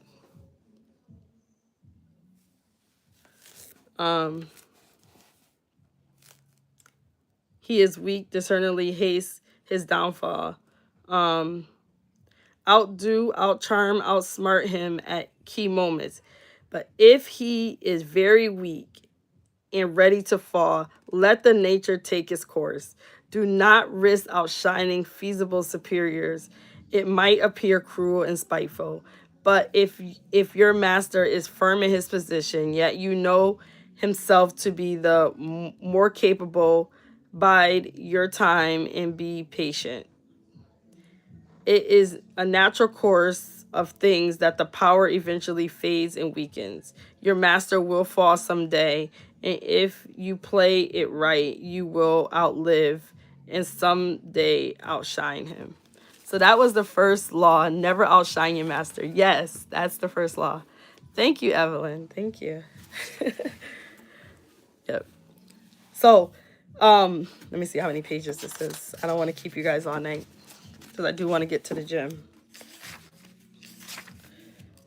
He is weak, discerningly haste his downfall. Outdo, outcharm, outsmart him at key moments. But if he is very weak and ready to fall, let the nature take its course. Do not risk outshining feasible superiors. It might appear cruel and spiteful, but if your master is firm in his position, yet you know himself to be the more capable, bide your time and be patient. It is a natural course of things that the power eventually fades and weakens. Your master will fall someday, and if you play it right, you will outlive and someday outshine him. So that was the first law. Never outshine your master. Yes, that's the first law. Thank you, Evelyn. Thank you. Yep. So, let me see how many pages this is. I don't want to keep you guys all night because I do want to get to the gym.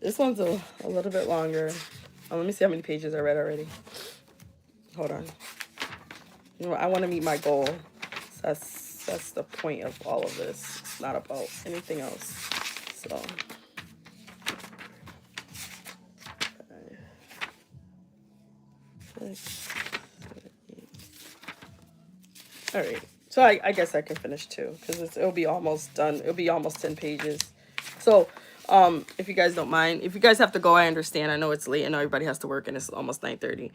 This one's a little bit longer. Let me see how many pages I read already. Hold on. You know, I want to meet my goal. So that's the point of all of this. It's not about anything else. So. All right. So I guess I can finish too because it'll be almost done. It'll be almost 10 pages. So if you guys don't mind, if you guys have to go, I understand. I know it's late and everybody has to work and it's almost 9:30.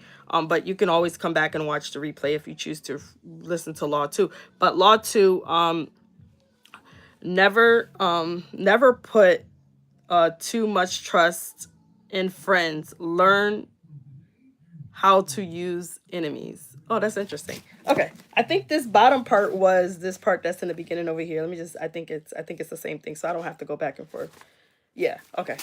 But you can always come back and watch the replay if you choose to listen to Law 2. But Law 2, never put too much trust in friends. Learn how to use enemies. Oh, that's interesting. Okay, I think this bottom part was this part that's in the beginning over here. Let me just, I think it's the same thing, so I don't have to go back and forth. Yeah, okay.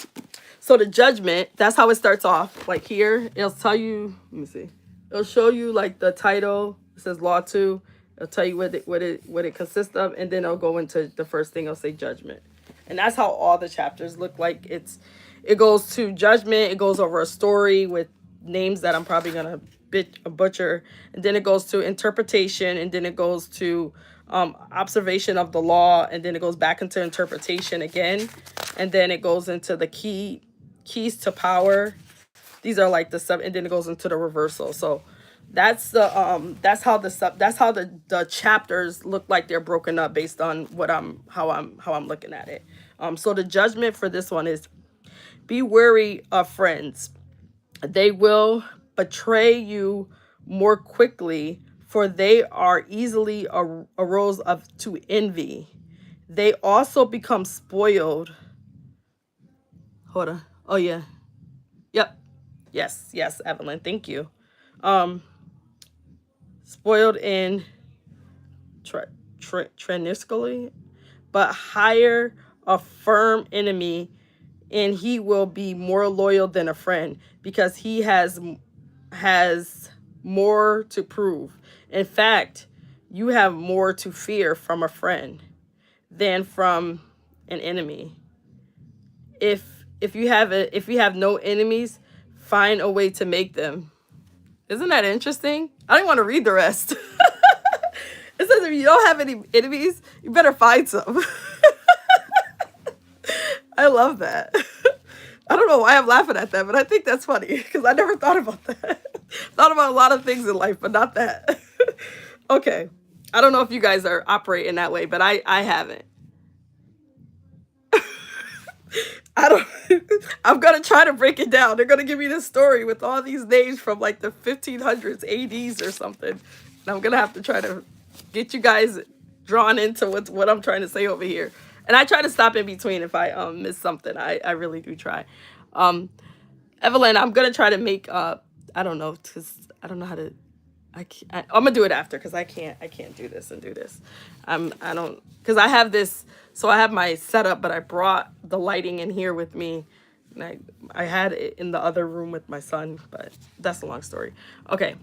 So the judgment, that's how it starts off. Like here, it'll tell you, let me see. It'll show you like the title. It says Law 2. It'll tell you what it consists of, and then it'll go into the first thing. It'll say judgment. And that's how all the chapters look like. It goes to judgment, it goes over a story with names that I'm probably gonna butcher, and then it goes to interpretation, and then it goes to observation of the law, and then it goes back into interpretation again, and then it goes into the keys to power. These are like the sub, and then it goes into the reversal. So that's how the chapters look like they're broken up based on what I'm looking at it. So the judgment for this one is: be wary of friends. They will betray you more quickly, for they are easily arose of to envy. They also become spoiled. Hold on. Oh yeah. Yep. Yes, Evelyn. Thank you. Um, spoiled in Treniscally, but hire a firm enemy, and he will be more loyal than a friend because he has more to prove. In fact, you have more to fear from a friend than from an enemy. If you have no enemies, find a way to make them. Isn't that interesting? I don't want to read the rest. It says if you don't have any enemies, you better find some. I love that. I don't know why I'm laughing at that, but I think that's funny because I never thought about that. Thought about a lot of things in life, but not that. Okay. I don't know if you guys are operating that way, but I haven't. I don't. I'm gonna try to break it down. They're gonna give me this story with all these names from like the 1500s, ADs or something, and I'm gonna have to try to get you guys drawn into what I'm trying to say over here. And I try to stop in between if I miss something. I really do try. Evelyn, I'm gonna try to make I don't know, because I don't know how to. I'm gonna do it after because I can't do this and do this. I don't, because I have this. So I have my setup, but I brought the lighting in here with me. And I had it in the other room with my son, but that's a long story. Okay,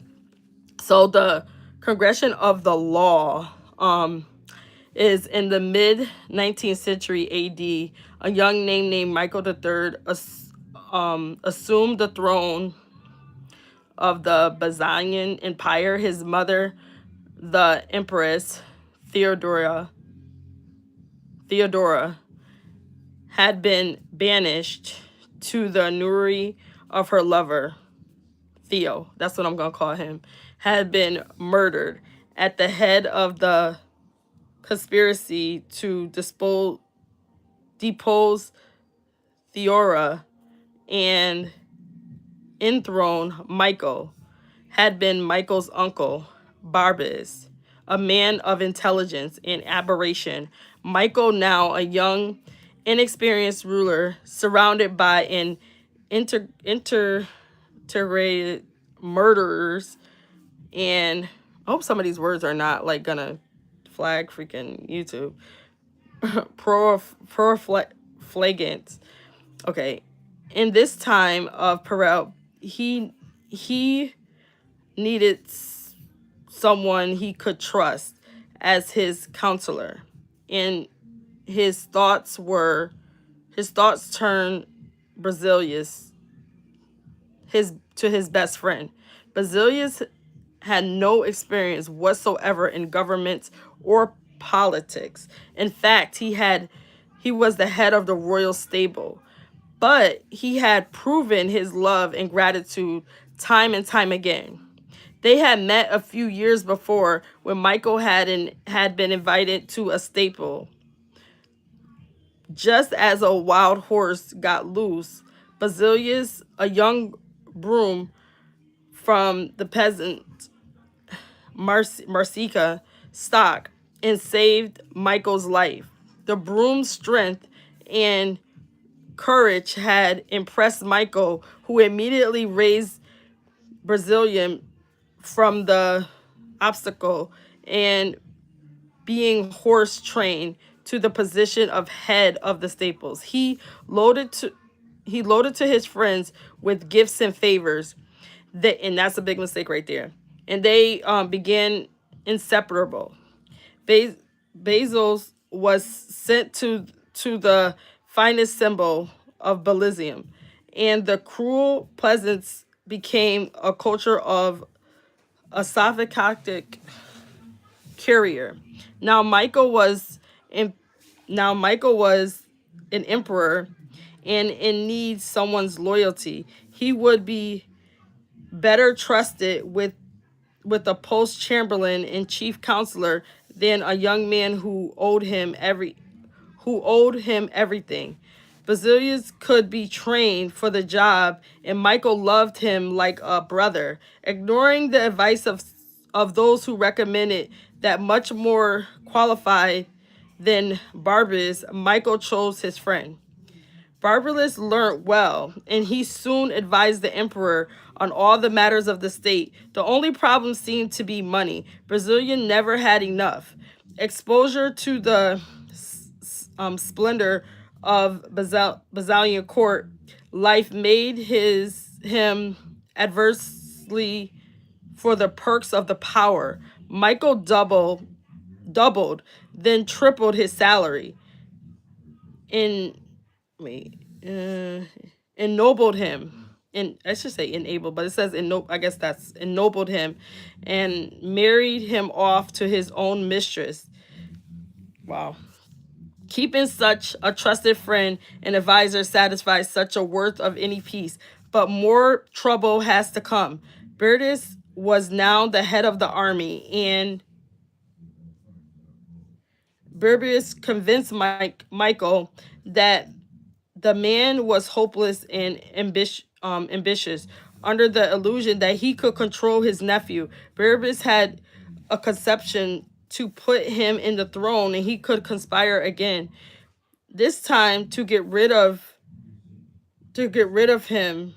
so the progression of the law is in the mid 19th century AD. A young man named Michael III assumed the throne of the Byzantine Empire. His mother, the Empress Theodora, had been banished to the nunnery of her lover, Theo. That's what I'm going to call him. Had been murdered. At the head of the conspiracy to depose Theodora and enthrone Michael had been Michael's uncle, Barbas, a man of intelligence and aberration. Michael, now a young, inexperienced ruler, surrounded by an integrated murderers, and I hope some of these words are not like gonna flag freaking YouTube. Profligate. Okay, in this time of peril, he needed someone he could trust as his counselor, and his thoughts turned Basilius to his best friend. Basilius had no experience whatsoever in government or politics. In fact, he was the head of the royal stable, but he had proven his love and gratitude time and time again. They had met a few years before when Michael had been invited to a stable. Just as a wild horse got loose, Basilius, a young groom from the peasant Marsica stock, and saved Michael's life. The groom's strength and courage had impressed Michael, who immediately raised Brazilian from the obstacle and being horse trained to the position of head of the stables. He loaded to his friends with gifts and favors. And that's a big mistake right there. And they began inseparable. Bezos was sent to the finest symbol of Belizium, and the cruel peasants became a culture of a sophisticated courier. Now Michael was an emperor and in need someone's loyalty. He would be better trusted with with a post chamberlain and chief counselor than a young man who owed him everything. Basilius could be trained for the job, and Michael loved him like a brother. Ignoring the advice of those who recommended that much more qualified than Barbarius, Michael chose his friend. Barbarius learned well, and he soon advised the emperor on all the matters of the state. The only problem seemed to be money. Basilius never had enough. Exposure to the splendor of Basilian court life made him adversely for the perks of the power. Michael doubled, then tripled his salary. In wait, ennobled him. And I should say enabled, but it says I guess that's ennobled him, and married him off to his own mistress. Wow. Keeping such a trusted friend and advisor satisfies such a worth of any peace, but more trouble has to come. Bertus was now the head of the army, and Berbius convinced Michael that the man was hopeless and ambitious, under the illusion that he could control his nephew. Berbius had a conception to put him in the throne, and he could conspire again. This time to get rid of him.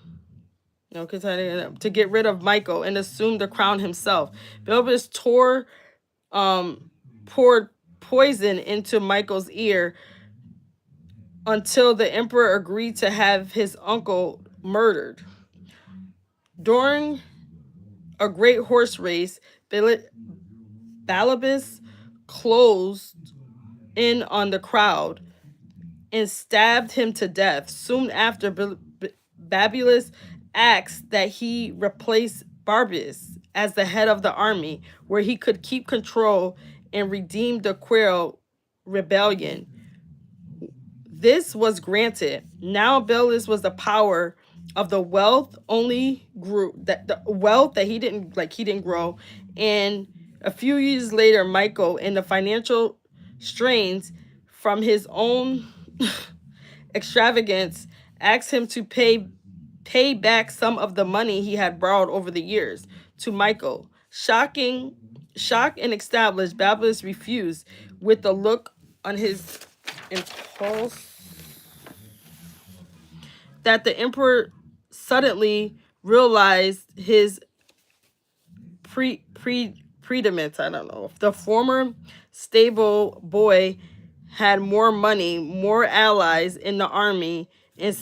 No, to get rid of Michael and assume the crown himself. Berbius poured poison into Michael's ear until the emperor agreed to have his uncle murdered. During a great horse race, Balabus closed in on the crowd and stabbed him to death. Soon after, Babulus asked that he replace Barbarius as the head of the army, where he could keep control and redeem the Quirrell rebellion. This was granted. Now Belus was the power of the wealth only grew, that the wealth that he didn't grow. And a few years later, Michael, in the financial strains from his own extravagance, asked him to pay back some of the money he had borrowed over the years to Michael. Shocked and established, Babulus refused, with the look on his impulse that the emperor suddenly realized his predicament. I don't know. The former stable boy had more money, more allies in the army, and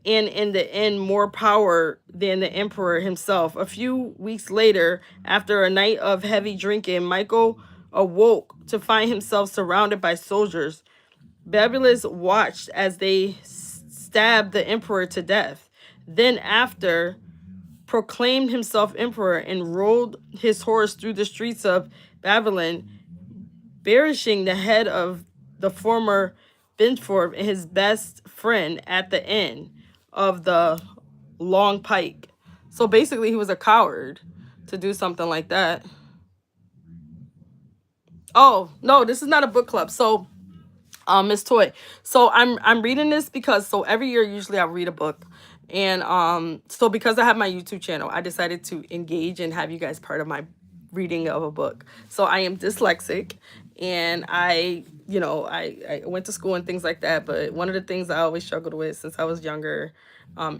in the end more power than the emperor himself. A few weeks later, after a night of heavy drinking, Michael awoke to find himself surrounded by soldiers. Babulus watched as they stabbed the emperor to death. Then, after proclaimed himself emperor and rode his horse through the streets of Babylon, burying the head of the former Benford and his best friend at the end of the long pike. So basically, he was a coward to do something like that. Oh no, this is not a book club. So, Miss Toy. So I'm reading this because every year usually I read a book, and so because I have my YouTube channel, I decided to engage and have you guys part of my reading of a book. So I am dyslexic, and I went to school and things like that, but one of the things I always struggled with since I was younger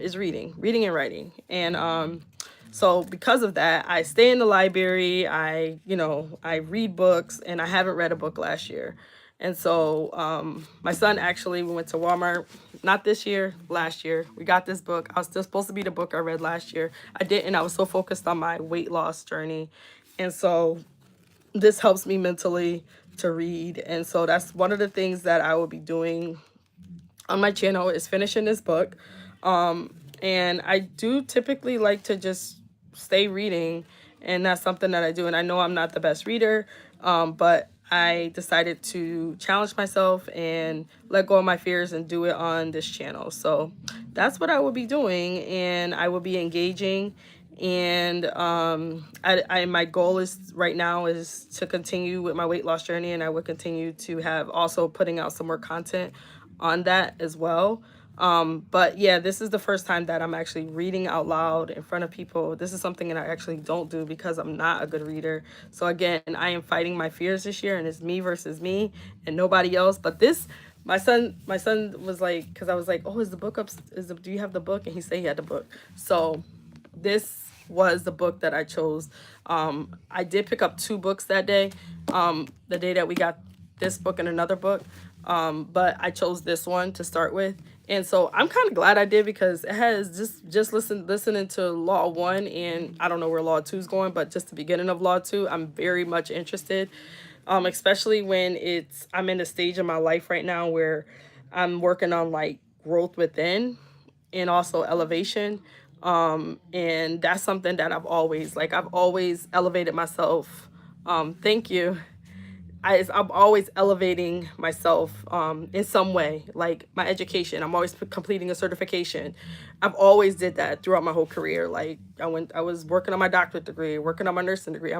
is reading and writing. And so because of that, I stay in the library, I read books, and I haven't read a book last year. And so my son, actually, we went to Walmart, not this year, last year. We got this book. I was still supposed to be the book I read last year. I didn't. I was so focused on my weight loss journey. And so this helps me mentally to read. And so that's one of the things that I will be doing on my channel, is finishing this book. And I do typically like to just stay reading, and that's something that I do. And I know I'm not the best reader, but I decided to challenge myself and let go of my fears and do it on this channel. So that's what I will be doing, and I will be engaging And I my goal is right now is to continue with my weight loss journey, and I would continue to have also putting out some more content on that as well. But yeah, this is the first time that I'm actually reading out loud in front of people. This is something that I actually don't do because I'm not a good reader. So again, I am fighting my fears this year, and it's me versus me and nobody else. But this, my son was like, because I was like, oh, is the book up? Do you have the book? And he said he had the book. So this was the book that I chose. I did pick up 2 books that day, the day that we got this book and another book. But I chose this one to start with. And so I'm kind of glad I did, because it has just listening to Law 1, and I don't know where Law 2 is going, but just the beginning of Law 2, I'm very much interested. Especially when I'm in a stage of my life right now where I'm working on like growth within and also elevation. And that's something that I've always elevated myself. Thank you. I'm always elevating myself in some way, like my education. I'm always completing a certification. I've always did that throughout my whole career. Like I was working on my doctorate degree, working on my nursing degree.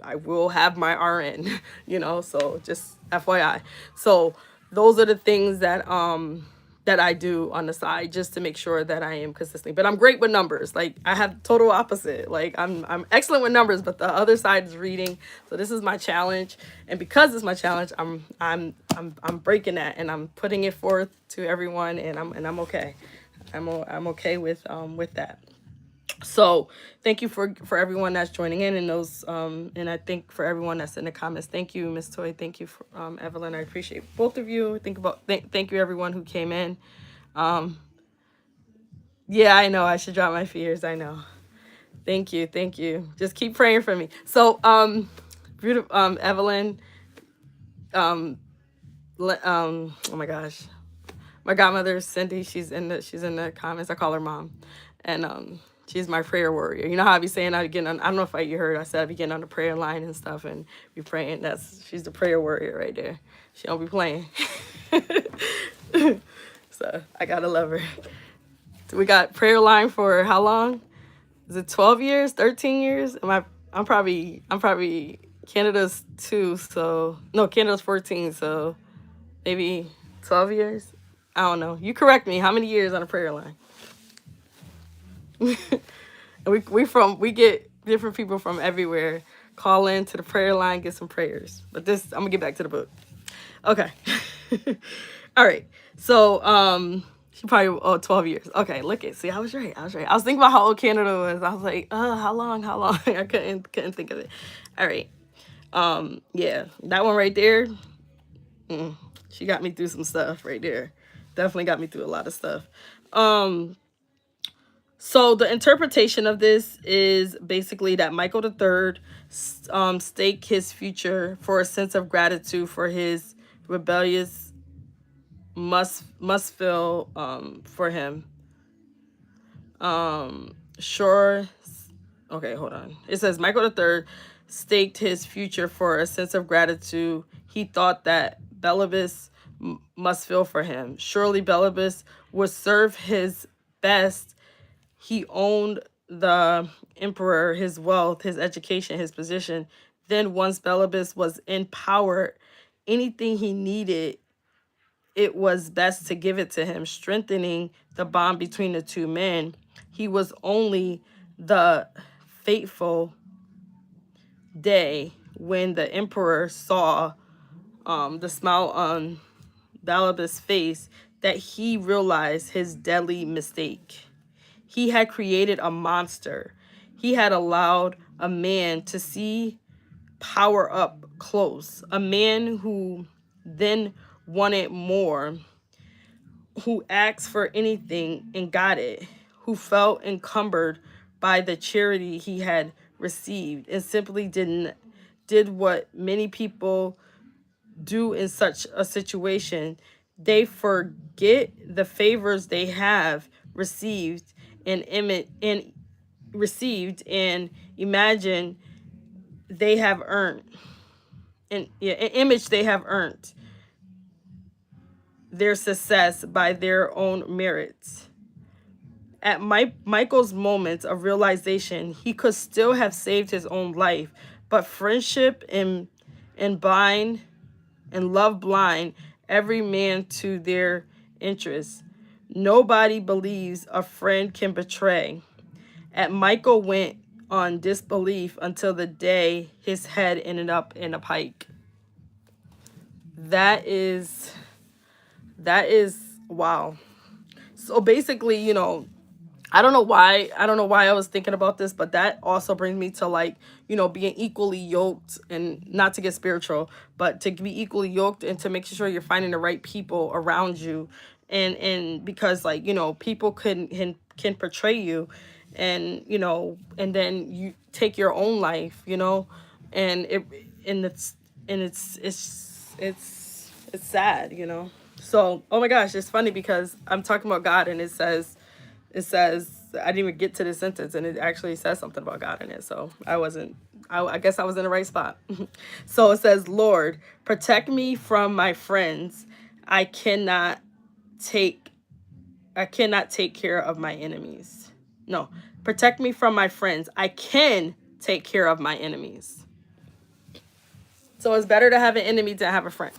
I will have my RN, so just FYI. So those are the things that I do on the side just to make sure that I am consistent. But I'm great with numbers. Like I have total opposite. Like I'm excellent with numbers, but the other side is reading. So this is my challenge. And because it's my challenge, I'm breaking that, and I'm putting it forth to everyone, and I'm okay. I'm okay with that. So thank you for everyone that's joining in, and those and I think for everyone that's in the comments. Thank you, Miss Toy. Thank you for Evelyn. I appreciate both of you. Thank you everyone who came in. Yeah, I know I should drop my fears. I know. Thank you. Just keep praying for me. So beautiful Evelyn, oh my gosh, my godmother Cindy, she's in the comments. I call her mom, and she's my prayer warrior. You know how I be saying I don't know if you heard, I said I be getting on the prayer line and stuff and be praying. She's the prayer warrior right there. She don't be playing. So I gotta love her. So we got prayer line for how long? Is it 12 years, 13 years? I'm probably Canada's 2, so no, Canada's 14, so maybe 12 years. I don't know. You correct me. How many years on a prayer line? we get different people from everywhere call in to the prayer line, get some prayers. But I'm gonna get back to the book. Okay. All right. So she probably 12 years. Okay, see, I was right. I was thinking about how old Canada was. I was like, how long? I couldn't think of it. All right. Yeah, that one right there. She got me through some stuff right there. Definitely got me through a lot of stuff. So the interpretation of this is basically that Michael III staked his future for a sense of gratitude for his rebellious must feel for him. Sure. Okay, hold on. It says Michael III staked his future for a sense of gratitude. He thought that Belibus must feel for him. Surely Belibus would serve his best. He owned the emperor, his wealth, his education, his position. Then once Belibus was in power, anything he needed, it was best to give it to him, strengthening the bond between the two men. He was only the fateful day when the emperor saw the smile on Belibus' face that he realized his deadly mistake. He had created a monster. He had allowed a man to see power up close, a man who then wanted more, who asked for anything and got it, who felt encumbered by the charity he had received and simply did what many people do in such a situation. They forget the favors they have received and imagine they have earned an image they have earned their success by their own merits. At Michael's moments of realization, he could still have saved his own life, but friendship and bind and love blind every man to their interests. Nobody believes a friend can betray. And Michael went on disbelief until the day his head ended up in a pike. That is wow. So basically, I don't know why I was thinking about this, but that also brings me to, like, being equally yoked, and not to get spiritual, but to be equally yoked and to make sure you're finding the right people around you. And because, like, people can portray you, and then you take your own life, and it's sad. So, oh my gosh, it's funny because I'm talking about God, and it says I didn't even get to this sentence, and it actually says something about God in it. So I guess I was in the right spot. So it says, Lord, protect me from my friends. I cannot take care of my enemies. No, protect me from my friends. I can take care of my enemies. So it's better to have an enemy than have a friend.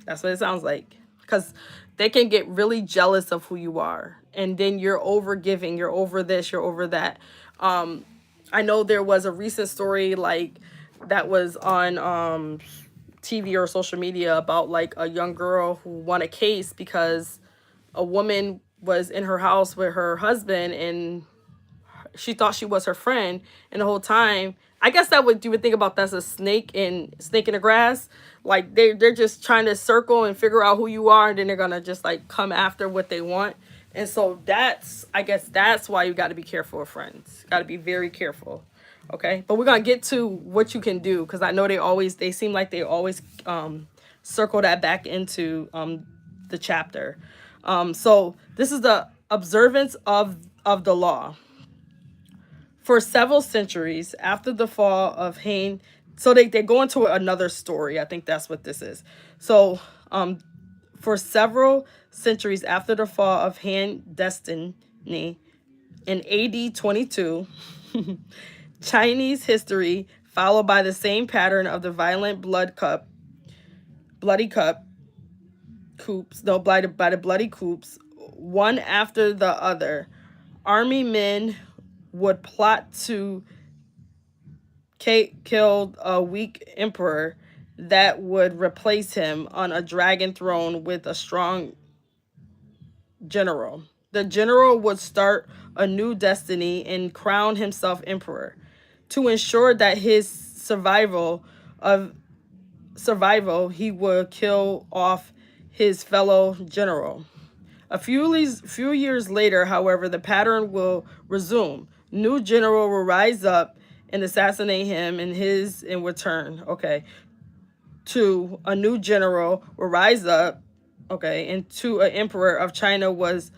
That's what it sounds like. Because they can get really jealous of who you are. And then you're over giving. You're over this. You're over that. I know there was a recent story, like, that was on TV or social media about, like, a young girl who won a case because a woman was in her house with her husband, and she thought she was her friend, and the whole time, I guess that what you would think about, that's a snake in the grass. Like, they're just trying to circle and figure out who you are, and then they're gonna just, like, come after what they want. And so I guess that's why you got to be careful with friends. Got to be very careful. Okay, but we're gonna get to what you can do, because I know they seem like they always circle that back into the chapter. So this is the observance of the law. For several centuries after the fall of Han, so they go into another story. I think that's what this is. So for several centuries after the fall of Han Destiny in AD 22, Chinese history followed by the same pattern of the violent bloody coups, one after the other. Army men would plot to kill a weak emperor that would replace him on a dragon throne with a strong general. The general would start a new destiny and crown himself emperor. To ensure that his survival, he would kill off his fellow general. A few years later, however, the pattern will resume. New general will rise up and assassinate him in return. Okay. To a new general will rise up. Okay, and to an emperor of China was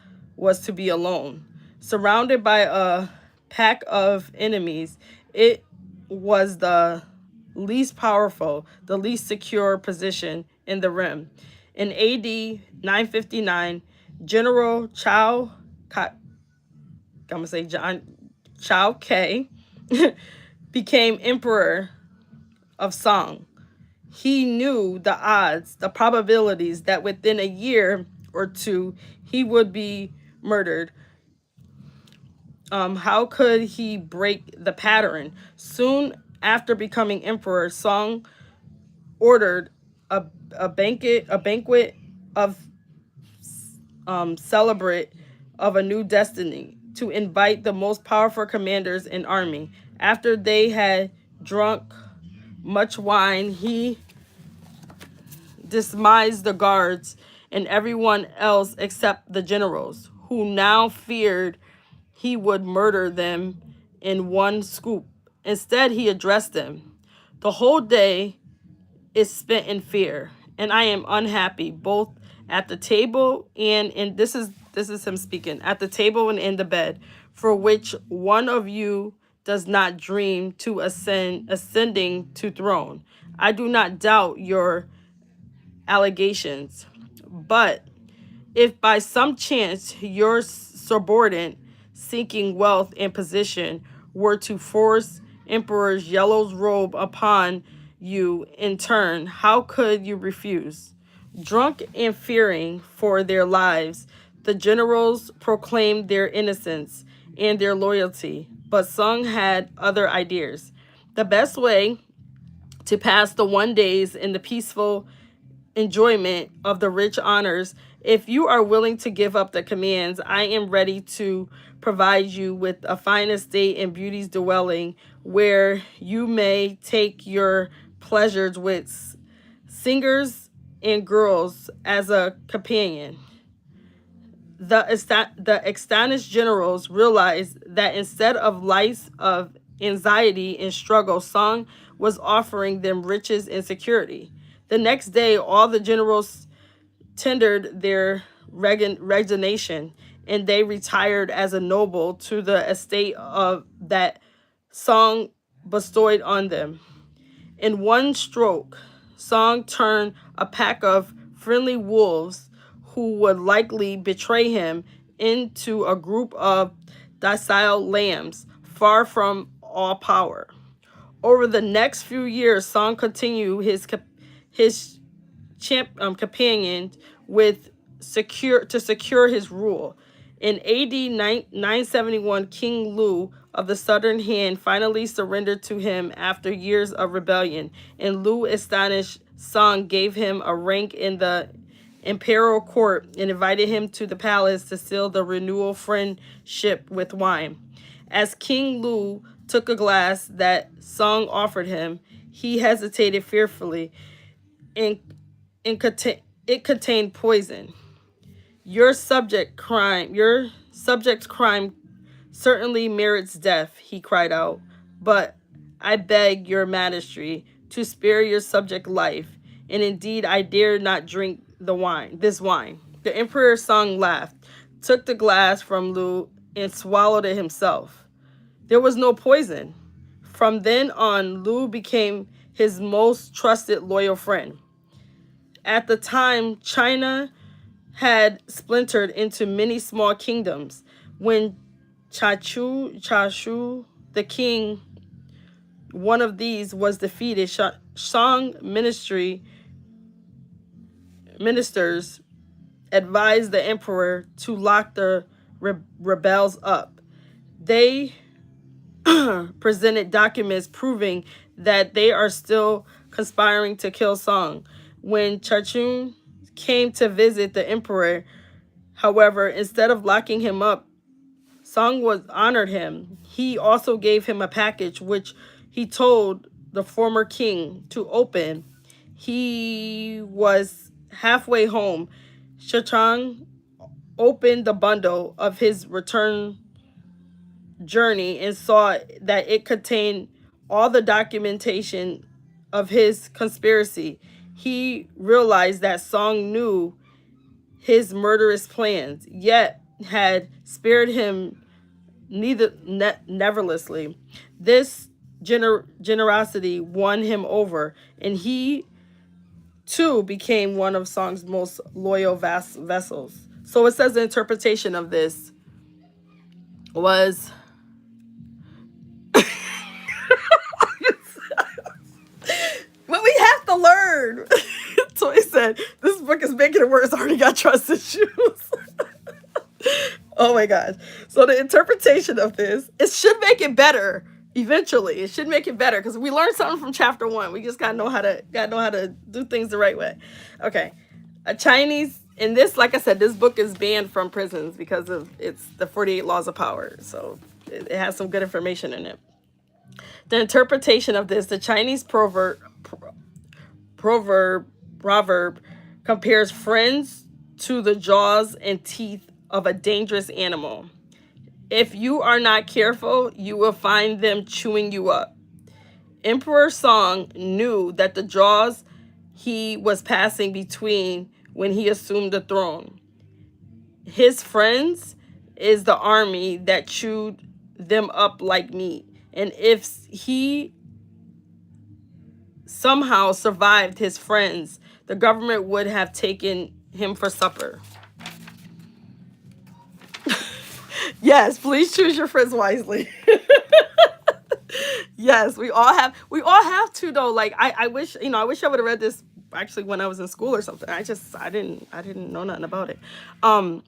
to be alone. Surrounded by a pack of enemies, it was the least powerful, the least secure position in the rim. In AD 959, General Chao Kai became emperor of Song. He knew the odds, the probabilities that within a year or two he would be murdered. How could he break the pattern? Soon after becoming emperor, Song ordered a banquet of celebrate of a new destiny to invite the most powerful commanders in army. After they had drunk much wine, he dismissed the guards and everyone else except the generals, who now feared he would murder them in one swoop. Instead, he addressed them. The whole day is spent in fear, and I am unhappy, both at the table and in this is him speaking, at the table and in the bed, for which one of you does not dream to ascending to throne. I do not doubt your allegations, but if by some chance your subordinate seeking wealth and position were to force Emperor Yellow's robe upon you in turn, how could you refuse? Drunk and fearing for their lives, the generals proclaimed their innocence and their loyalty, but Sung had other ideas. The best way to pass the 1 days in the peaceful enjoyment of the rich honors, if you are willing to give up the commands, I am ready to provide you with a fine estate and beauty's dwelling where you may take your pleasures with singers and girls as a companion. The astonished generals realized that instead of lives of anxiety and struggle, Song was offering them riches and security. The next day, all the generals tendered their resignation, and they retired as a noble to the estate of that Song bestowed on them. In one stroke, Song turned a pack of friendly wolves who would likely betray him into a group of docile lambs, far from all power. Over the next few years, Song continued his companion with secure his rule. In AD 971, King Lu of the Southern Han finally surrendered to him after years of rebellion, and Lu astonished Song gave him a rank in the imperial court and invited him to the palace to seal the renewal friendship with wine. As King Lu took a glass that Song offered him, he hesitated fearfully, and it contained poison. Your subject's crime certainly merits death, he cried out, but I beg your majesty to spare your subject life, and indeed I dare not drink this wine. The Emperor Song laughed, took the glass from Lu, and swallowed it himself. There was no poison. From then on, Lu became his most trusted loyal friend. At the time, China had splintered into many small kingdoms. When Chashu, the king, one of these, was defeated, Song ministers advised the emperor to lock the rebels up. They presented documents proving that they are still conspiring to kill Song. When Chachun came to visit the emperor, however, instead of locking him up, Song honored him. He also gave him a package which he told the former king to open. He was halfway home. Shachang opened the bundle of his return journey and saw that it contained all the documentation of his conspiracy. He realized that Song knew his murderous plans, yet had spared him neverthelessly. This generosity won him over, and he too became one of Song's most loyal vassals. So it says the interpretation of this was what we have to learn. So he said, this book is making it worse. I already got trust issues. Oh my gosh. So the interpretation of this, it should make it better. Eventually, it should make it better because we learned something from chapter 1. We just gotta know how to do things the right way. Okay, a Chinese, and this, like I said, this book is banned from prisons because of it's the 48 Laws of Power. So it has some good information in it. The interpretation of this, the Chinese proverb compares friends to the jaws and teeth of a dangerous animal. If you are not careful, you will find them chewing you up. Emperor Song knew that the jaws he was passing between when he assumed the throne. His friends is the army that chewed them up like meat. And if he somehow survived his friends, the government would have taken him for supper. Yes, please choose your friends wisely. Yes, we all have to though. Like I wish, I wish I would have read this actually when I was in school or something. I didn't know nothing about it. Um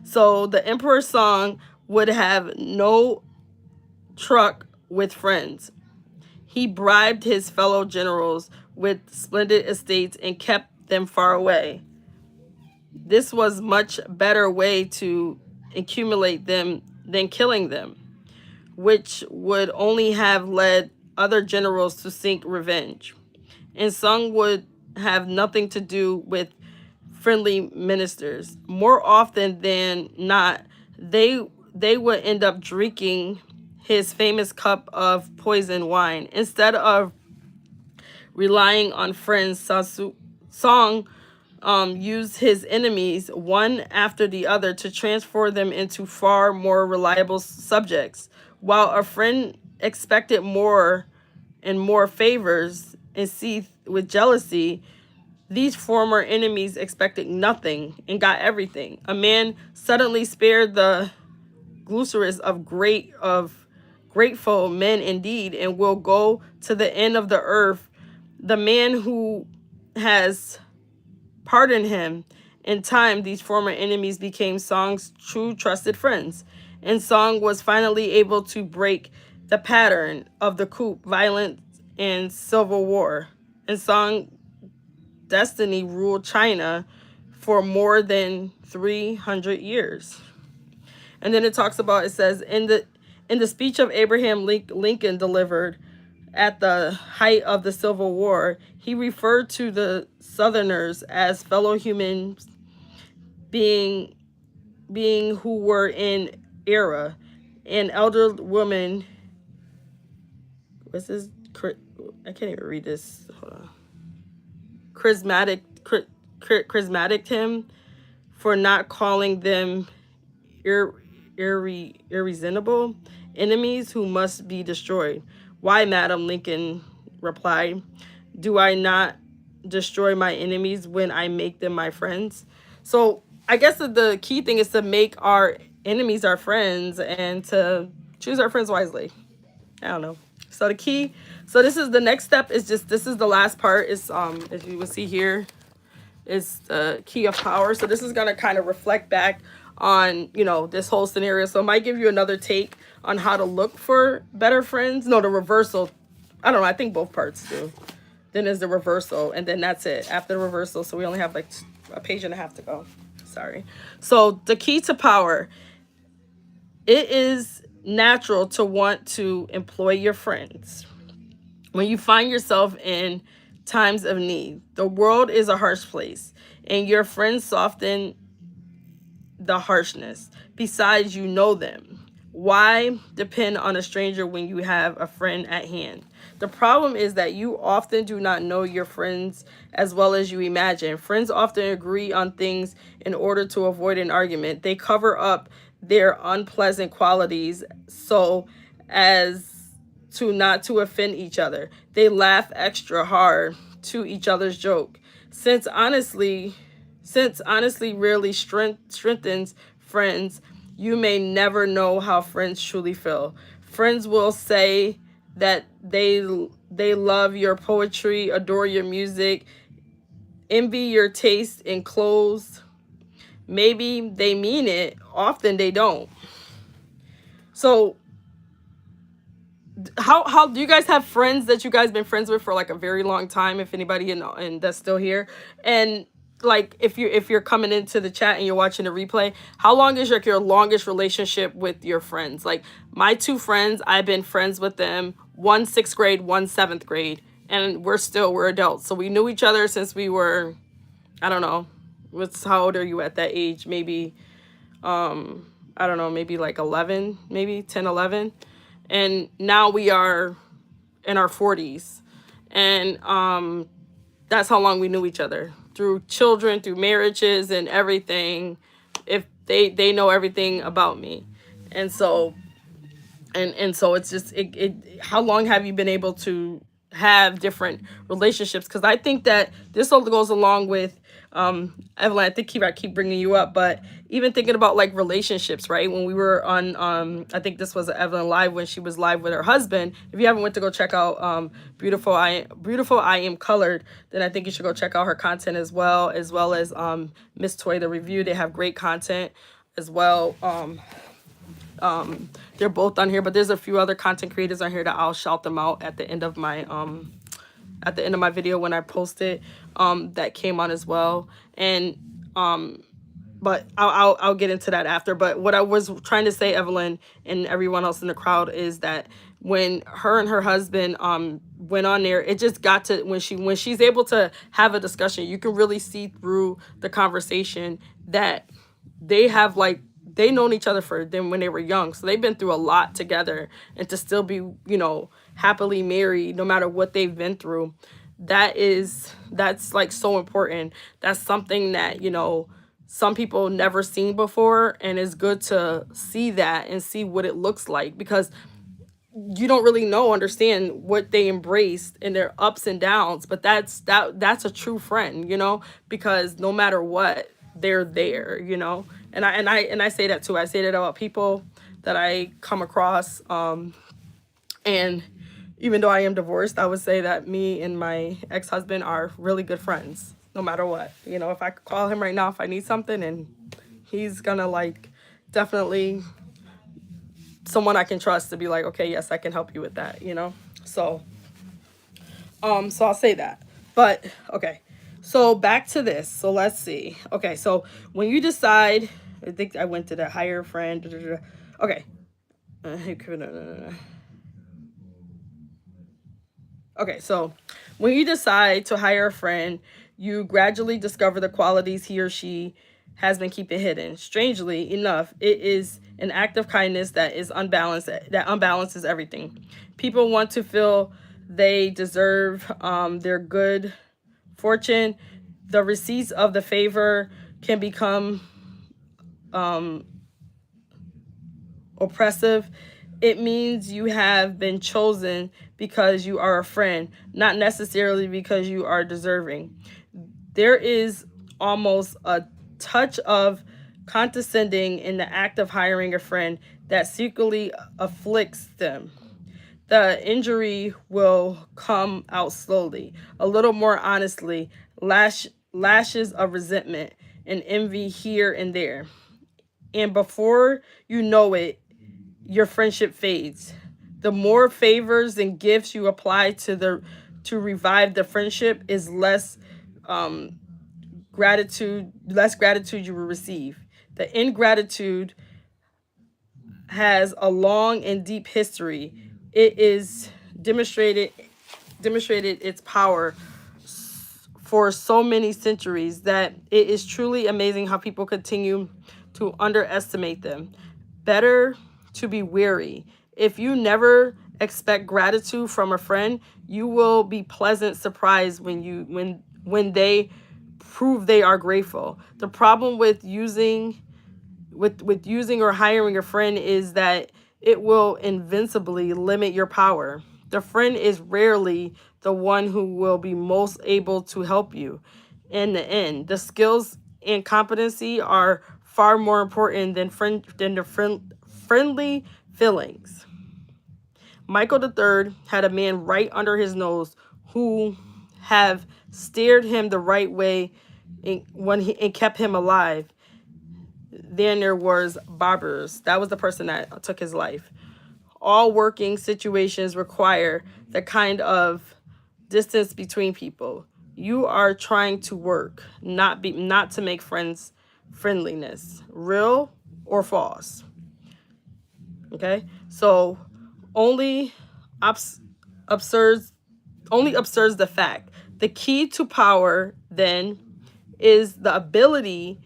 so the Emperor's Song would have no truck with friends. He bribed his fellow generals with splendid estates and kept them far away. This was much better way to accumulate them than killing them, which would only have led other generals to seek revenge. And Sung would have nothing to do with friendly ministers. More often than not, they would end up drinking his famous cup of poison wine instead of relying on friends. Song used his enemies one after the other to transform them into far more reliable subjects, while a friend expected more and more favors and see with jealousy. These former enemies expected nothing and got everything. A man suddenly spared the glucerous of grateful men indeed, and will go to the end of the earth. The man who has pardoned him. In time, these former enemies became Song's true trusted friends, and Song was finally able to break the pattern of the coup, violence, and civil war. And Song destiny ruled China for more than 300 years. And then it says in the speech of Abraham Lincoln delivered at the height of the Civil War, he referred to the Southerners as fellow humans, being who were in era. An elder woman, what's this? I can't even read this. Hold on. Charismatic him for not calling them irreasonable enemies who must be destroyed. Why, Madam, Lincoln replied, do I not destroy my enemies when I make them my friends? So I guess the key thing is to make our enemies our friends and to choose our friends wisely. I don't know. So this is the next step is just, this is the last part is, as you will see here, is the key of power. So this is going to kind of reflect back on, this whole scenario. So it might give you another take on how to look for better friends. No, the reversal. I don't know. I think both parts do. Then there's the reversal, and then that's it. After the reversal, so we only have like a page and a half to go. Sorry. So the key to power. It is natural to want to employ your friends when you find yourself in times of need. The world is a harsh place, and your friends soften the harshness. Besides, you know them. Why depend on a stranger when you have a friend at hand? The problem is that you often do not know your friends as well as you imagine. Friends often agree on things in order to avoid an argument. They cover up their unpleasant qualities so as to not to offend each other. They laugh extra hard to each other's joke. Since honestly rarely strengthens friends, you may never know how friends truly feel. Friends will say that they love your poetry, adore your music, envy your taste in clothes. Maybe they mean it, often they don't. So how do you guys have friends that you guys been friends with for like a very long time, if anybody and that's still here? And like if you're coming into the chat and you're watching the replay, how long is your longest relationship with your friends? Like my two friends, I've been friends with them, one 6th grade, one 7th grade, and we're adults. So we knew each other since we were, I don't know, how old are you at that age? Maybe I don't know, maybe like 11, maybe 10, 11. And now we are in our 40s. And that's how long we knew each other. Through children, through marriages and everything. If they know everything about me. And so so it's just how long have you been able to have different relationships? Because I think that this all goes along with Evelyn, I think I keep bringing you up, but even thinking about like relationships, right? When we were on, I think this was Evelyn live when she was live with her husband. If you haven't went to go check out Beautiful I Am Colored, then I think you should go check out her content as well as Miss Toy the Review. They have great content as well. They're both on here, but there's a few other content creators on here that I'll shout them out at the end of my video when I post it, that came on as well. And but I'll get into that after. But what I was trying to say, Evelyn and everyone else in the crowd, is that when her and her husband went on there, it just got to when she's able to have a discussion, you can really see through the conversation that they have like they known each other for them when they were young, so they've been through a lot together, and to still be, you know, happily married no matter what they've been through, that's like so important. That's something that, you know, some people never seen before, and it's good to see that and see what it looks like, because you don't really understand what they embraced in their ups and downs, but that's a true friend, you know, because no matter what, they're there, you know. And I say that too. I say that about people that I come across, and even though I am divorced, I would say that me and my ex-husband are really good friends no matter what. You know, if I could call him right now if I need something, and he's gonna like definitely someone I can trust to be like, okay, yes, I can help you with that, you know. So so I'll say that. But okay, so back to this. So let's see. Okay, so when you decide, I think I went to the hire friend. Okay. Okay, so when you decide to hire a friend, you gradually discover the qualities he or she has been keeping hidden. Strangely enough, it is an act of kindness that is unbalanced, that unbalances everything. People want to feel they deserve their good fortune. The receipts of the favor can become oppressive. It means you have been chosen because you are a friend, not necessarily because you are deserving. There is almost a touch of condescending in the act of hiring a friend that secretly afflicts them. The injury will come out slowly, a little more honestly, lashes of resentment and envy here and there. And before you know it, your friendship fades. The more favors and gifts you apply to revive the friendship is less gratitude you will receive. The ingratitude has a long and deep history. It is demonstrated its power for so many centuries that it is truly amazing how people continue to underestimate them. Better to be wary. If you never expect gratitude from a friend, you will be pleasant surprised when they prove they are grateful. The problem with using or hiring a friend is that it will invincibly limit your power. The friend is rarely the one who will be most able to help you. In the end, the skills and competency are far more important than friendly feelings. Michael III had a man right under his nose who have steered him the right way and kept him alive. Then there was Barbers. That was the person that took his life. All working situations require the kind of distance between people. You are trying to work, not to make friends. Friendliness, real or false. Okay, so only observes the fact. The key to power then is the ability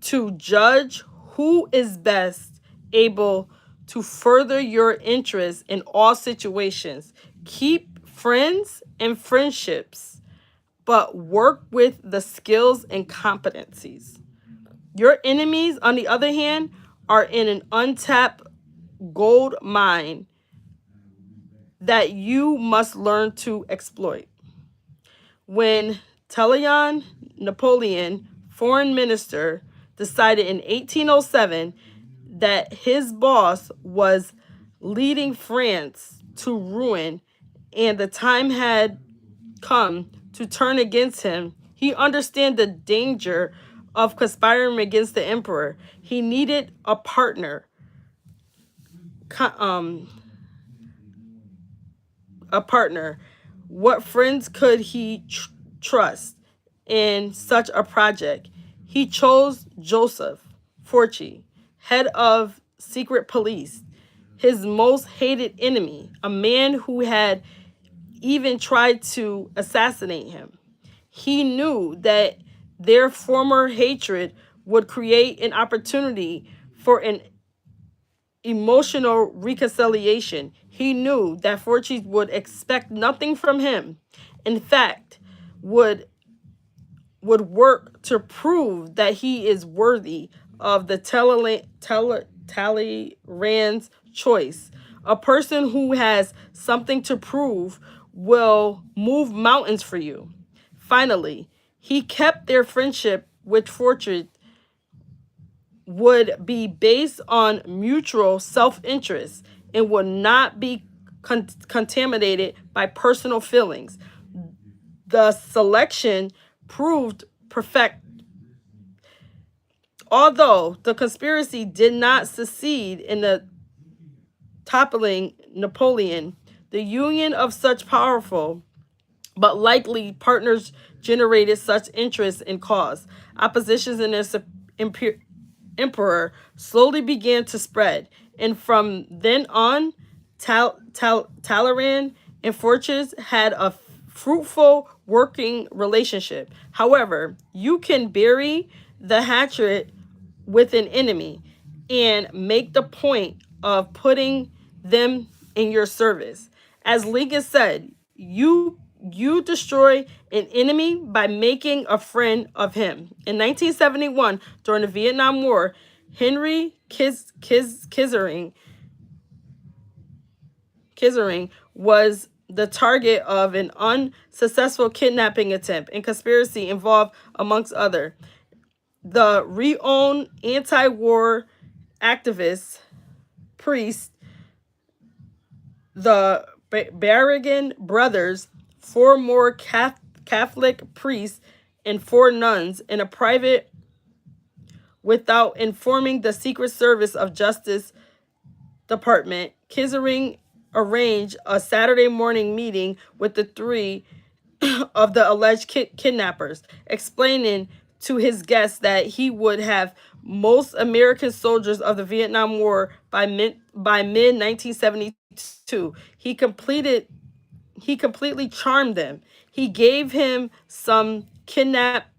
to judge who is best able to further your interests in all situations. Keep friends and friendships, but work with the skills and competencies. Your enemies, on the other hand, are in an untapped gold mine that you must learn to exploit. When Talleyrand, Napoleon, foreign minister, decided in 1807 that his boss was leading France to ruin and the time had come to turn against him. He understood the danger of conspiring against the emperor. He needed a partner. A partner. What friends could he trust in such a project? He chose Joseph Forchi, head of secret police, his most hated enemy, a man who had even tried to assassinate him. He knew that their former hatred would create an opportunity for an emotional reconciliation. He knew that Forchi would expect nothing from him. In fact, would work to prove that he is worthy of the Talleyrand's choice. A person who has something to prove will move mountains for you. Finally, he kept their friendship, which Fortune would be based on mutual self-interest and would not be contaminated by personal feelings. The selection proved perfect. Although the conspiracy did not succeed in the toppling Napoleon, the union of such powerful but likely partners generated such interest in cause. Oppositions in their emperor slowly began to spread, and from then on, Talleyrand and Fortress had a fruitful working relationship. However, you can bury the hatchet with an enemy and make the point of putting them in your service. As Lincoln said, you destroy an enemy by making a friend of him. In 1971, during the Vietnam War, Henry Kissinger was the target of an unsuccessful kidnapping attempt and conspiracy involved, amongst other, the renowned anti-war activist priest, the Berrigan brothers, 4 more Catholic priests, and 4 nuns in a private without informing the Secret Service of Justice Department. Kissinger arranged a Saturday morning meeting with the 3 of the alleged kidnappers, explaining to his guests that he would have most American soldiers of the Vietnam War by mid 1972. He completely charmed them. He gave him some kidnapped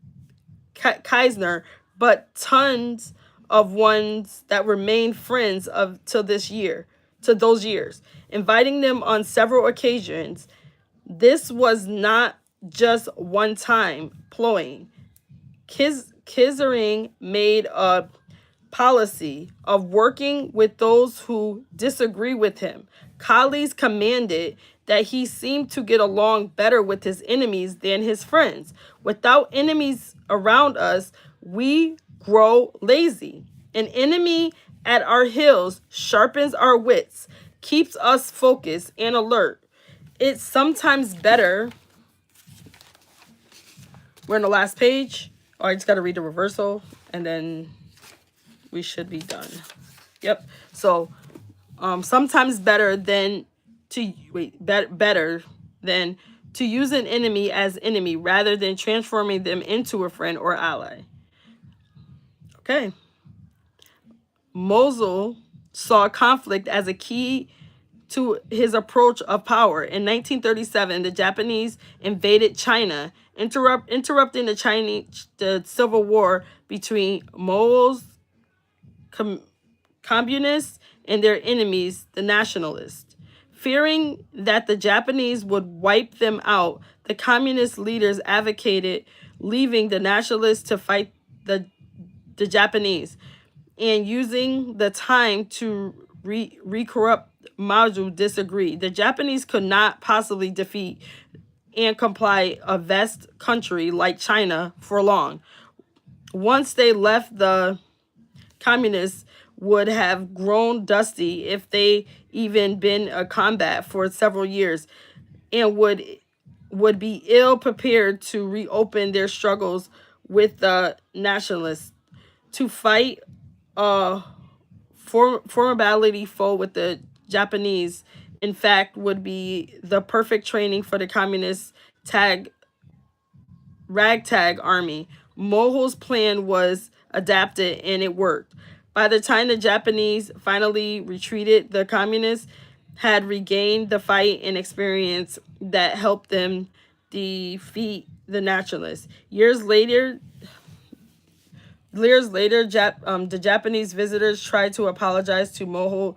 Kissinger, but tons of ones that remained friends of to those years, inviting them on several occasions. This was not just one-time ploying. Kissinger made a policy of working with those who disagree with him. Colleagues commanded that he seemed to get along better with his enemies than his friends. Without enemies around us, we grow lazy. An enemy at our heels sharpens our wits, keeps us focused and alert. It's sometimes better. We're on the last page. Oh, I just got to read the reversal and then we should be done. Yep. So, sometimes better than to better than to use an enemy as enemy rather than transforming them into a friend or ally. Okay. Mosul saw conflict as a key to his approach of power. In 1937, the Japanese invaded China, interrupting the civil war between Mosul's communists and their enemies, the nationalists. Fearing that the Japanese would wipe them out, the communist leaders advocated leaving the nationalists to fight the Japanese and using the time to re-corrupt Mao disagreed. The Japanese could not possibly defeat and comply a vast country like China for long. Once they left, the communists would have grown dusty if they even been a combat for several years, and would be ill prepared to reopen their struggles with the nationalists. To fight a formidable foe with the Japanese, in fact, would be the perfect training for the communist ragtag army. Moho's plan was adapted and it worked. By the time the Japanese finally retreated, the communists had regained the fight and experience that helped them defeat the nationalists. The Japanese visitors tried to apologize to Moho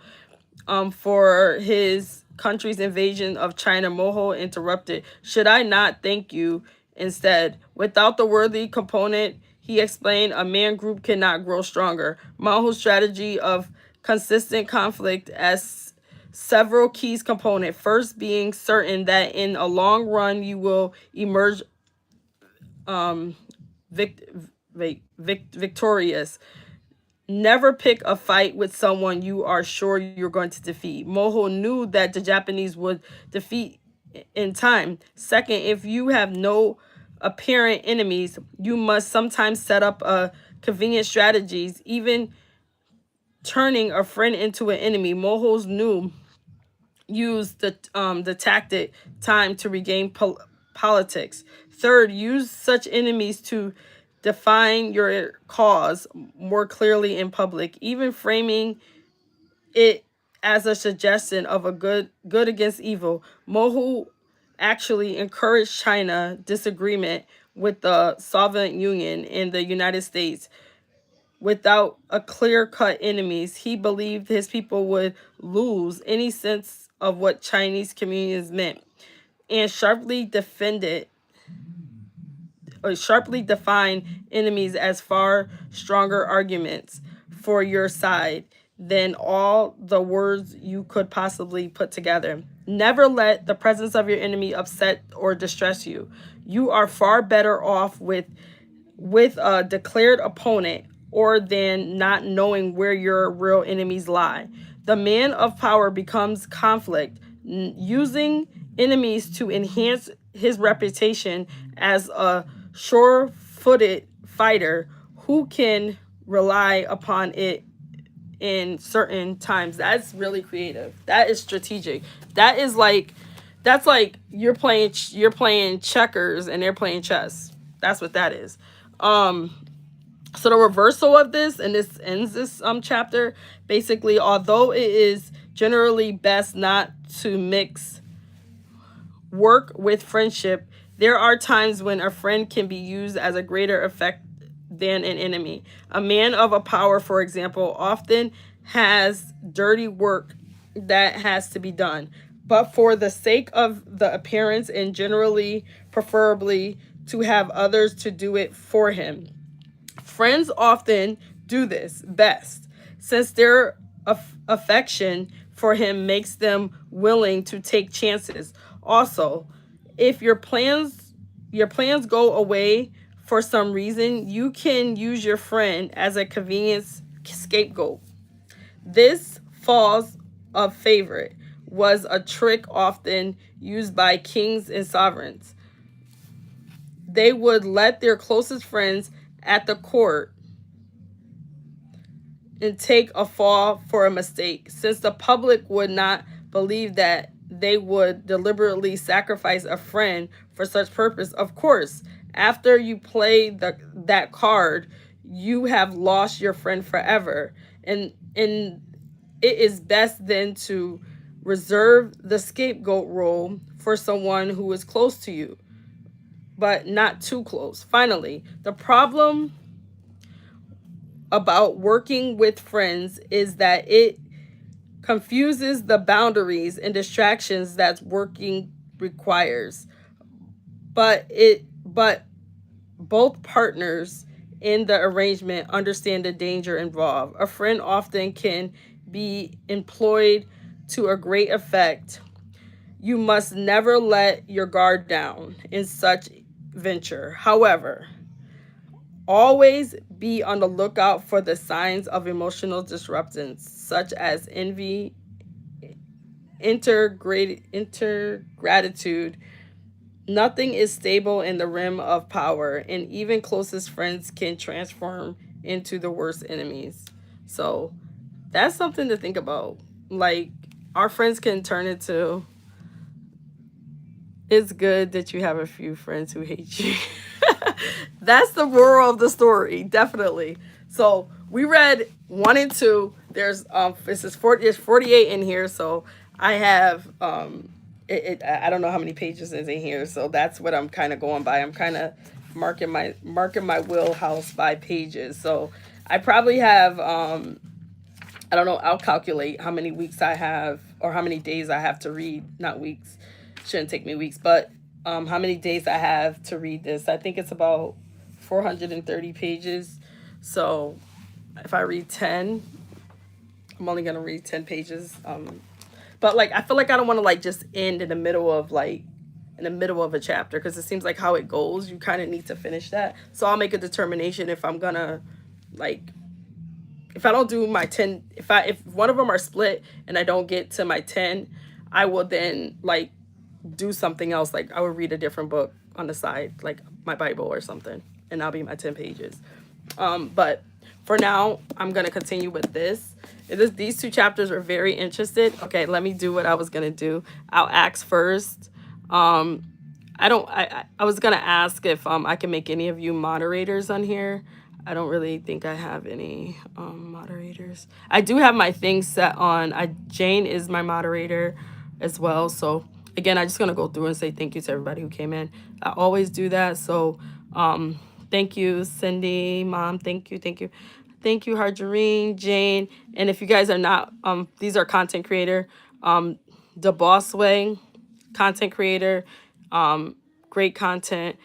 for his country's invasion of China. Moho interrupted. "Should I not thank you instead? Without the worthy component," he explained, "a man group cannot grow stronger." Moho's strategy of consistent conflict as several keys component. First, being certain that in a long run you will emerge victorious. Never pick a fight with someone you are sure you're going to defeat. Moho knew that the Japanese would defeat in time. Second, if you have no apparent enemies, you must sometimes set up a convenient strategies, even turning a friend into an enemy. Moho's knew use the tactic time to regain politics. Third, use such enemies to define your cause more clearly in public, even framing it as a suggestion of a good against evil. Moho actually encouraged China disagreement with the Soviet Union and the United States. Without a clear-cut enemies, he believed his people would lose any sense of what Chinese communism meant, and sharply define enemies as far stronger arguments for your side than all the words you could possibly put together. Never let the presence of your enemy upset or distress you. You are far better off with a declared opponent or than not knowing where your real enemies lie. The man of power becomes conflict, using enemies to enhance his reputation as a sure-footed fighter who can rely upon it in certain times. That's really creative. That is strategic. That's like you're playing checkers and they're playing chess. That's what that is. So the reversal of this, and this ends this chapter, basically, although it is generally best not to mix work with friendship, there are times when a friend can be used as a greater effect than an enemy. A man of a power, for example, often has dirty work that has to be done, but for the sake of the appearance and generally preferably to have others to do it for him. Friends often do this best, since their affection for him makes them willing to take chances. Also, if your plans go away for some reason, you can use your friend as a convenience scapegoat. This false of favorite was a trick often used by kings and sovereigns. They would let their closest friends at the court and take a fall for a mistake, since the public would not believe that they would deliberately sacrifice a friend for such purpose. Of course, after you play that card, you have lost your friend forever, and it is best then to reserve the scapegoat role for someone who is close to you, but not too close. Finally, the problem about working with friends is that it confuses the boundaries and distractions that working requires. But both partners in the arrangement understand the danger involved. A friend often can be employed to a great effect You must never let your guard down in such venture. However, always be on the lookout for the signs of emotional disruptions, such as envy, intergratitude. Nothing is stable in the rim of power, and even closest friends can transform into the worst enemies. So that's something to think about. Like, our friends can turn into, it's good that you have a few friends who hate you. That's the moral of the story, definitely. So we read 1 and 2. There's 48 in here, so I have I don't know how many pages is in here, so that's what I'm kind of going by. I'm kind of marking my wheelhouse by pages. So I probably have I don't know, I'll calculate how many weeks I have or how many days I have to read, not weeks. Shouldn't take me weeks, but how many days I have to read this. I think it's about 430 pages. So if I read 10, I'm only going to read 10 pages. But like, I feel like I don't want to like just end in the middle of a chapter, because it seems like how it goes, you kind of need to finish that. So I'll make a determination if I'm going to like, if I don't do my 10, if one of them are split and I don't get to my 10, I will then like do something else. Like I would read a different book on the side, like my Bible or something, and that'll be my 10 pages. But for now, I'm going to continue with this. These 2 chapters are very interested. Okay, let me do what I was going to do. I'll ask first. I was going to ask if I can make any of you moderators on here. I don't really think I have any moderators. I do have my thing set on. Jane is my moderator as well. So again, I'm just going to go through and say thank you to everybody who came in. I always do that. So thank you, Cindy, Mom. Thank you. Thank you, Harjareen, Jane. And if you guys are not, these are content creator, The Boss Way, content creator, great content,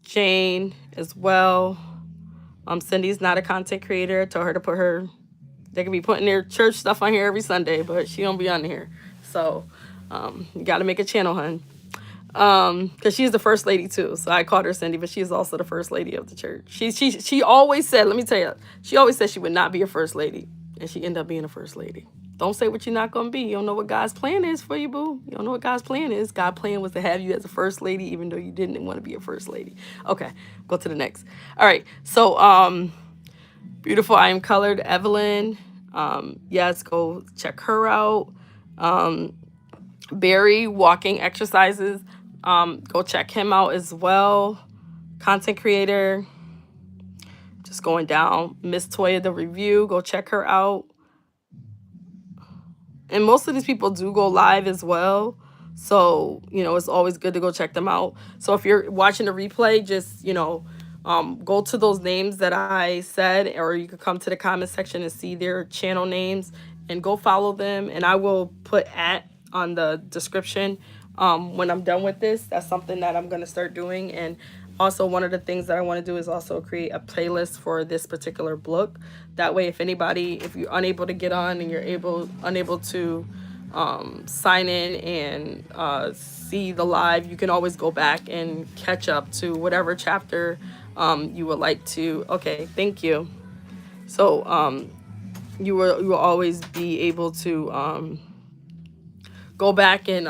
Jane as well. Cindy's not a content creator. I told her to put they could be putting their church stuff on here every Sunday, but she don't be on here. So you got to make a channel, hun. Because she's the first lady too. So I called her Cindy, but she's also the first lady of the church. She always said, let me tell you, she always said she would not be a first lady, and she ended up being a first lady. Don't say what you're not gonna be. You don't know what God's plan is for you, boo. You don't know what God's plan is. God's plan was to have you as a first lady, even though you didn't want to be a first lady. Okay, go to the next. All right, so beautiful. I Am Colored, Evelyn. Yes, go check her out. Barry, walking exercises. Go check him out as well. Content creator. Just going down. Miss Toya, the review. Go check her out. And most of these people do go live as well. So, it's always good to go check them out. So if you're watching the replay, just, go to those names that I said, or you could come to the comment section and see their channel names and go follow them. And I will put on the description when I'm done with this. That's something that I'm going to start doing. And also, one of the things that I want to do is also create a playlist for this particular book. That way, if you're unable to get on and you're unable to sign in and see the live, you can always go back and catch up to whatever chapter you would like to. Okay, thank you. So you will always be able to go back and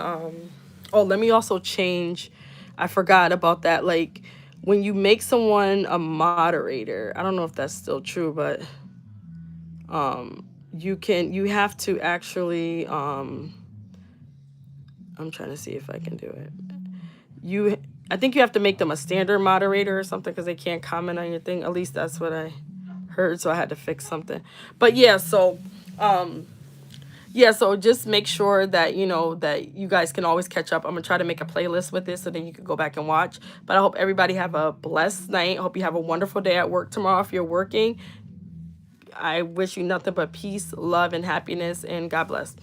let me also change. I forgot about that. Like, when you make someone a moderator, I don't know if that's still true, but you have to actually I'm trying to see if I can do it. I think you have to make them a standard moderator or something, because they can't comment on your thing. At least that's what I heard, so I had to fix something. But so just make sure that that you guys can always catch up. I'm gonna try to make a playlist with this so then you can go back and watch. But I hope everybody have a blessed night. I hope you have a wonderful day at work tomorrow if you're working. I wish you nothing but peace, love, and happiness, and God bless.